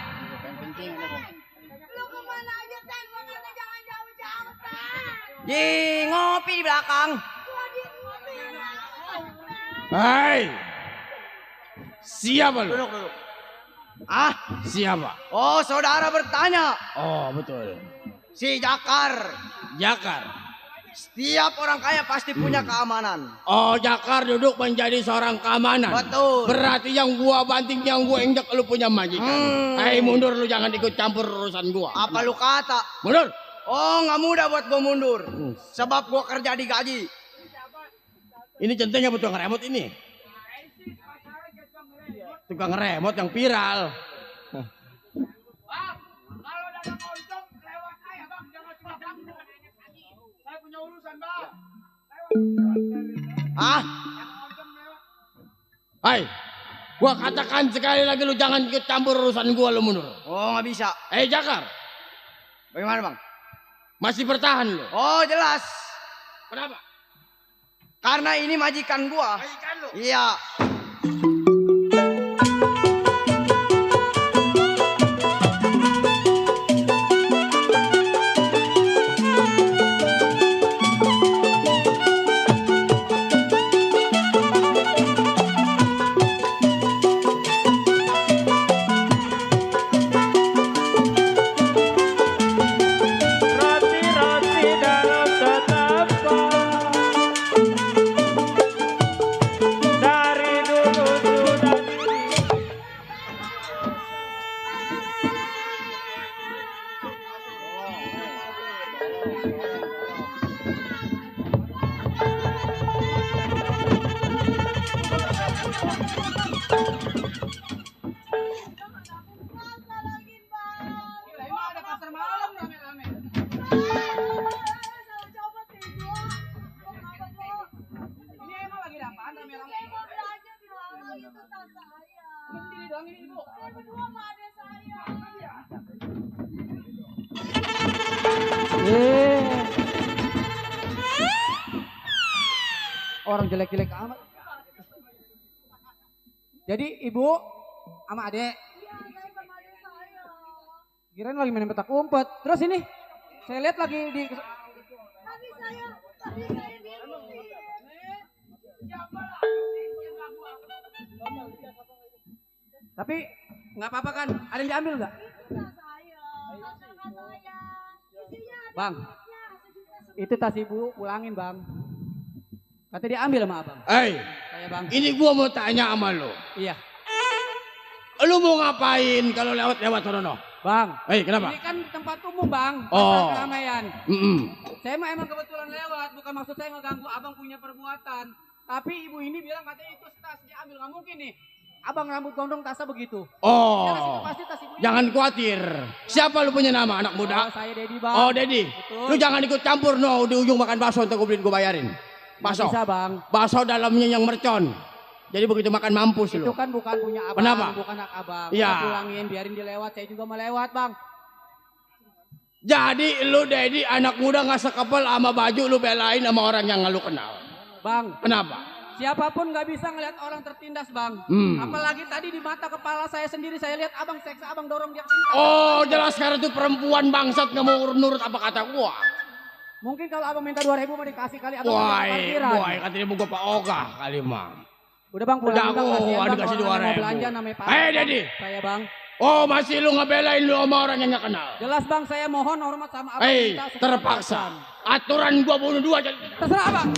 [SPEAKER 8] Lu kemana aja, Tan? Makanya jangan jauh-jauh, Tan.
[SPEAKER 4] Di ngopi di belakang.
[SPEAKER 8] Gua di ngopi.
[SPEAKER 5] Hei, siapa lu?
[SPEAKER 4] Duduk. Ah,
[SPEAKER 5] Siapa?
[SPEAKER 4] oh saudara bertanya.
[SPEAKER 5] Oh betul.
[SPEAKER 4] Si Jakar.
[SPEAKER 5] Jakar.
[SPEAKER 4] Setiap orang kaya pasti punya keamanan.
[SPEAKER 5] Oh, Jakar duduk menjadi seorang keamanan.
[SPEAKER 4] Betul.
[SPEAKER 5] Berarti yang gua banting, yang gua injak lu punya majikan. Hei, mundur lu, jangan ikut campur urusan gua.
[SPEAKER 4] Apa lu kata?
[SPEAKER 5] Mundur.
[SPEAKER 4] Oh, nggak mudah buat gua mundur. Sebab gua kerja digaji.
[SPEAKER 5] Ini centengnya betul ngeremot ini. Tukang ngeremot yang viral.
[SPEAKER 4] Ah,
[SPEAKER 5] Hai, gua katakan sekali lagi lu jangan ikut campur urusan gua, lu mundur.
[SPEAKER 4] oh nggak bisa.
[SPEAKER 5] Jakar,
[SPEAKER 4] Bagaimana bang?
[SPEAKER 5] masih bertahan lu.
[SPEAKER 4] Oh jelas.
[SPEAKER 5] Kenapa?
[SPEAKER 4] Karena ini majikan gua.
[SPEAKER 5] Majikan lu?
[SPEAKER 4] Iya.
[SPEAKER 3] Roti-roti dalam tetapan dari dulu sudah
[SPEAKER 1] Ada pasar malam rame-rame.
[SPEAKER 8] Salah coba tidur. Kenapa, Bu?
[SPEAKER 1] Ini emang lagi apaan rame-rame?
[SPEAKER 8] Saya mau belanja di mana itu tas saya.
[SPEAKER 1] Sendiri doang ini ibu.
[SPEAKER 8] Saya berdua sama adik saya.
[SPEAKER 1] Orang jelek-jelek amat. Jadi ibu sama adek
[SPEAKER 8] Iya, saya sama adik saya.
[SPEAKER 1] kirain lagi main petak umpet. Terus ini saya lihat lagi di
[SPEAKER 8] Tadi saya bingung nih.
[SPEAKER 1] tapi nggak apa-apa kan? Ada yang diambil nggak?
[SPEAKER 8] Tas saya. Tas kakak saya. Isinya ada
[SPEAKER 1] Bang,
[SPEAKER 8] duitnya, sejuta
[SPEAKER 1] itu tas ibu pulangin bang. Kata dia ambil sama abang.
[SPEAKER 5] Hei,
[SPEAKER 1] Saya bang.
[SPEAKER 5] ini gua mau tanya sama lu.
[SPEAKER 1] Iya.
[SPEAKER 5] Lu mau ngapain kalau lewat sono?
[SPEAKER 1] Bang.
[SPEAKER 5] Hei, kenapa?
[SPEAKER 1] Ini kan tempat umum bang.
[SPEAKER 5] Oh.
[SPEAKER 1] Pasar keramaian.
[SPEAKER 5] Mm-mm.
[SPEAKER 1] Saya mah emang kebetulan lewat. Bukan maksud saya ngeganggu abang punya perbuatan. Tapi ibu ini bilang katanya itu tas dia ambil. Nggak mungkin nih. Abang rambut gondrong tasnya begitu. Jelas itu
[SPEAKER 5] Oh,
[SPEAKER 1] pasti tas ibu.
[SPEAKER 5] jangan khawatir. Siapa lu punya nama, anak muda?
[SPEAKER 1] Oh, saya Dedi bang.
[SPEAKER 5] Oh, Dedi.
[SPEAKER 1] Betul.
[SPEAKER 5] Lu jangan ikut campur no di ujung makan bakso untuk gue beliin gue bayarin. Bakso.
[SPEAKER 1] Bisa bang.
[SPEAKER 5] Bakso dalamnya yang mercon. Jadi begitu makan mampus
[SPEAKER 1] Itu
[SPEAKER 5] lu.
[SPEAKER 1] kan bukan punya abang.
[SPEAKER 5] Kenapa?
[SPEAKER 1] Bukan hak abang.
[SPEAKER 5] Iya.
[SPEAKER 1] Kita pulangin biarin dia lewat. Saya juga mau lewat bang.
[SPEAKER 5] Jadi lu Dedi anak muda nggak sekepel sama baju lu belain sama orang yang nggak lu kenal.
[SPEAKER 1] Bang.
[SPEAKER 5] Kenapa?
[SPEAKER 1] Siapapun nggak bisa ngeliat orang tertindas bang. Apalagi tadi di mata kepala saya sendiri saya lihat abang seksa abang dorong dia ke sini.
[SPEAKER 5] Oh, jelas sekarang tuh perempuan bangsat nggak mau nurut apa kata gua.
[SPEAKER 1] Mungkin kalau abang minta 2.000 mau dikasih kali abang minta
[SPEAKER 5] Woi,
[SPEAKER 1] parkiran.
[SPEAKER 5] woi, katanya mau gua Pak Oga kali mah.
[SPEAKER 1] Udah bang pulang
[SPEAKER 5] Udah
[SPEAKER 1] bang,
[SPEAKER 5] aku,
[SPEAKER 1] kasihan,
[SPEAKER 5] ada
[SPEAKER 1] bang,
[SPEAKER 5] kasih
[SPEAKER 1] orang yang
[SPEAKER 5] 2.000.
[SPEAKER 1] mau belanja namanya Pak.
[SPEAKER 5] Hei, Dedi.
[SPEAKER 1] Saya bang.
[SPEAKER 5] Oh, masih lu ngebelain lu sama orang yang nggak kenal.
[SPEAKER 1] Jelas bang saya mohon hormat sama abang.
[SPEAKER 5] Hei,
[SPEAKER 1] minta secara
[SPEAKER 5] terpaksa.
[SPEAKER 1] perasaan.
[SPEAKER 5] Aturan gua bunuh dua jadi.
[SPEAKER 1] Terserah abang.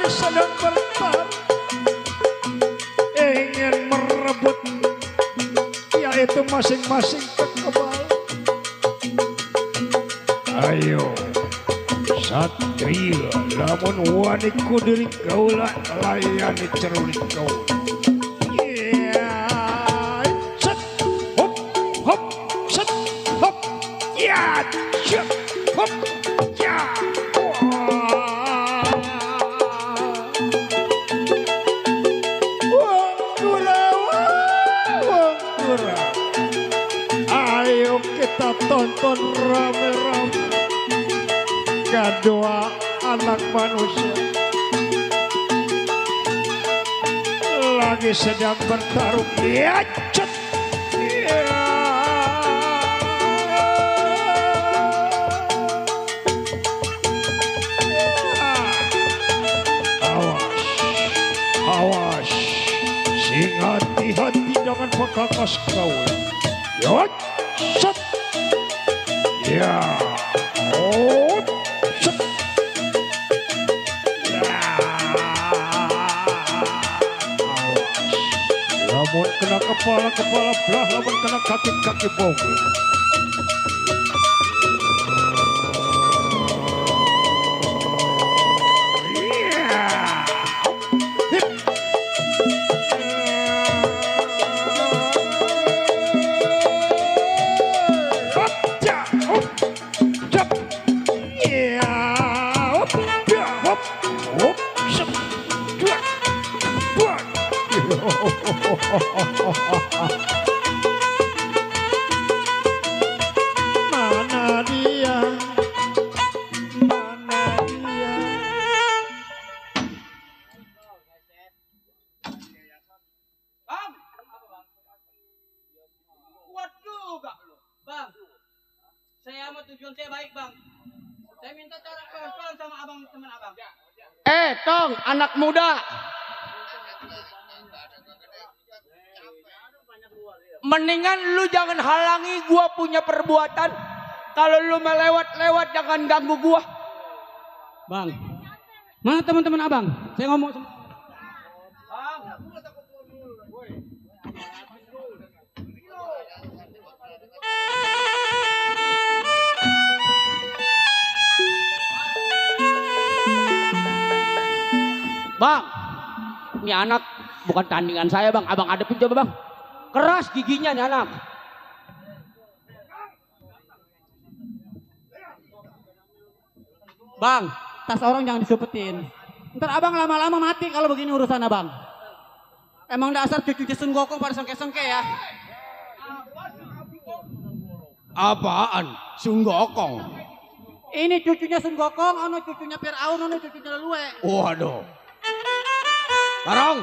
[SPEAKER 6] sedang bertarung ingin merebut yaitu masing-masing kekebal. Ayo satria lamun wani kudiri kaula layani cerulit kaula. Ya set hop hop set hop ya set hop ya. Ayo kita tonton rame-rame kedua anak manusia lagi sedang bertarung. Ya cet ya. Awas awas sing hati-hati jangan pekakas kau. Ya set ya oh set ya. Lamun kena kepala belah, lamun kena kaki bongkol. Mana dia? Mana dia?
[SPEAKER 1] Bang, kuat juga lu. Bang, saya mau tujuan saya baik bang. Saya minta cara pelan-pelan sama abang teman abang.
[SPEAKER 4] Tong, anak muda. Mendingan lu jangan halangi gua punya perbuatan. Kalau lu melewat-lewat jangan ganggu gua.
[SPEAKER 1] Bang, mana teman-teman abang? Saya ngomong sama
[SPEAKER 4] Bang, ini anak bukan tandingan saya bang. Abang adepin coba bang. Keras giginya nih anak.
[SPEAKER 1] Bang, tas orang jangan disupetin. Ntar abang lama-lama mati kalau begini urusan abang. Emang dasar cucu Sun Gokong pada sengke-sengke ya.
[SPEAKER 4] Apaan? Sunggokong.
[SPEAKER 1] Ini cucunya Sun Gokong, ono cucunya Firaun, ono cucunya Lelue.
[SPEAKER 4] Waduh. Barong.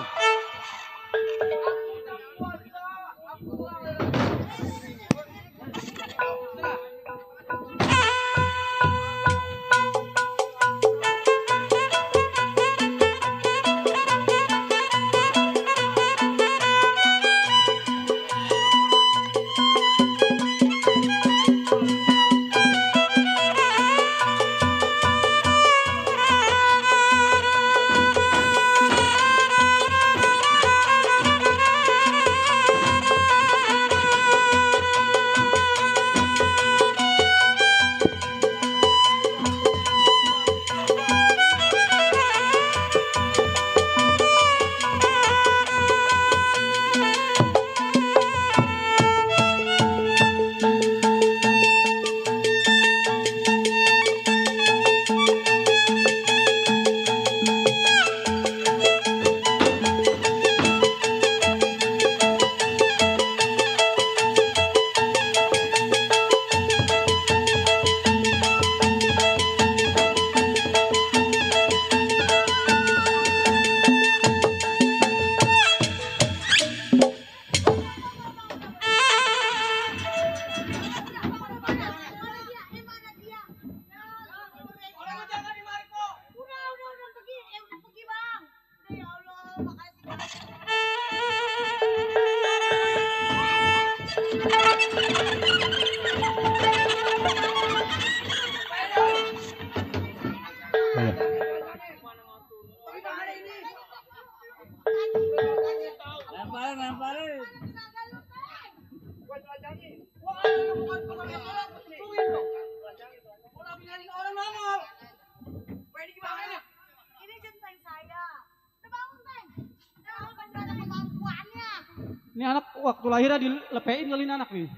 [SPEAKER 1] Ini anak waktu lahirnya dilepein kali ini anak nih.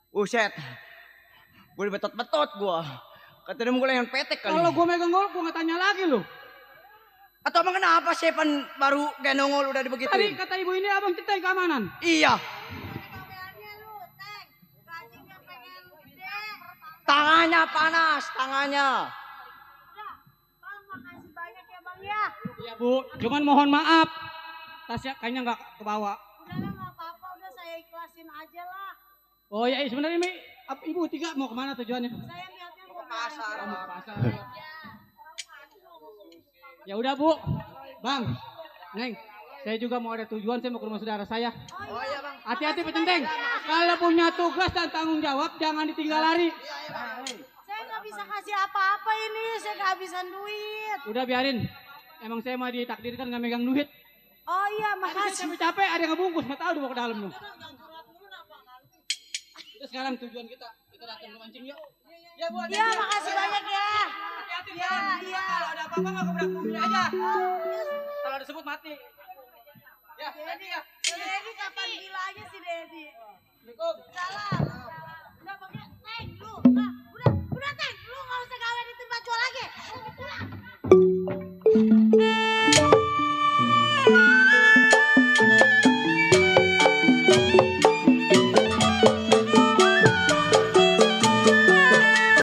[SPEAKER 4] Buset. Gue betot-betot gue. Katanya mau yang petek kali.
[SPEAKER 1] Kalau gue megang gol, gue nggak tanya lagi loh.
[SPEAKER 4] Atau emang kenapa sih pan baru gendongol udah
[SPEAKER 1] Tadi
[SPEAKER 4] dibegituin?
[SPEAKER 1] kata ibu ini abang centeng keamanan.
[SPEAKER 4] Iya. Tangannya panas, tangannya.
[SPEAKER 8] Bang, makasih banyak ya bang ya.
[SPEAKER 1] Iya bu, cuman mohon maaf. Tasnya kayaknya nggak kebawa.
[SPEAKER 8] Udah lah nggak apa-apa, udah saya ikhlasin aja lah.
[SPEAKER 1] Oh ya sebenarnya ini ibu tiga mau kemana tujuannya?
[SPEAKER 8] Saya lihatnya mau
[SPEAKER 4] Pasar.
[SPEAKER 1] Mau ke pasar. Ya udah bu, bang, neng, saya juga mau ada tujuan, saya mau ke rumah saudara saya.
[SPEAKER 4] Oh iya bang.
[SPEAKER 1] Hati-hati petenteng, kalau punya tugas dan tanggung jawab jangan ditinggal lari.
[SPEAKER 8] Saya nggak bisa kasih apa-apa ini, saya kehabisan duit.
[SPEAKER 1] Udah biarin, emang saya mah ditakdirkan nggak megang duit.
[SPEAKER 8] Oh iya,
[SPEAKER 1] Tadi saya
[SPEAKER 8] makasih.
[SPEAKER 1] capek-capek ada yang ngebungkus, nggak tahu dibawa ke dalam dong. Udah sekarang tujuan kita datang ke mancing yuk. Ya bu,
[SPEAKER 8] Iya, makasih banyak ya.
[SPEAKER 1] hati-hati
[SPEAKER 8] Iya, iya.
[SPEAKER 1] Kalau ada apa-apa nggak kebrak bumi aja. Kalau disebut mati. Ya, hati ya.
[SPEAKER 8] Dedi kapan gilanya si Dedi?
[SPEAKER 1] Assalamualaikum.
[SPEAKER 8] Salam.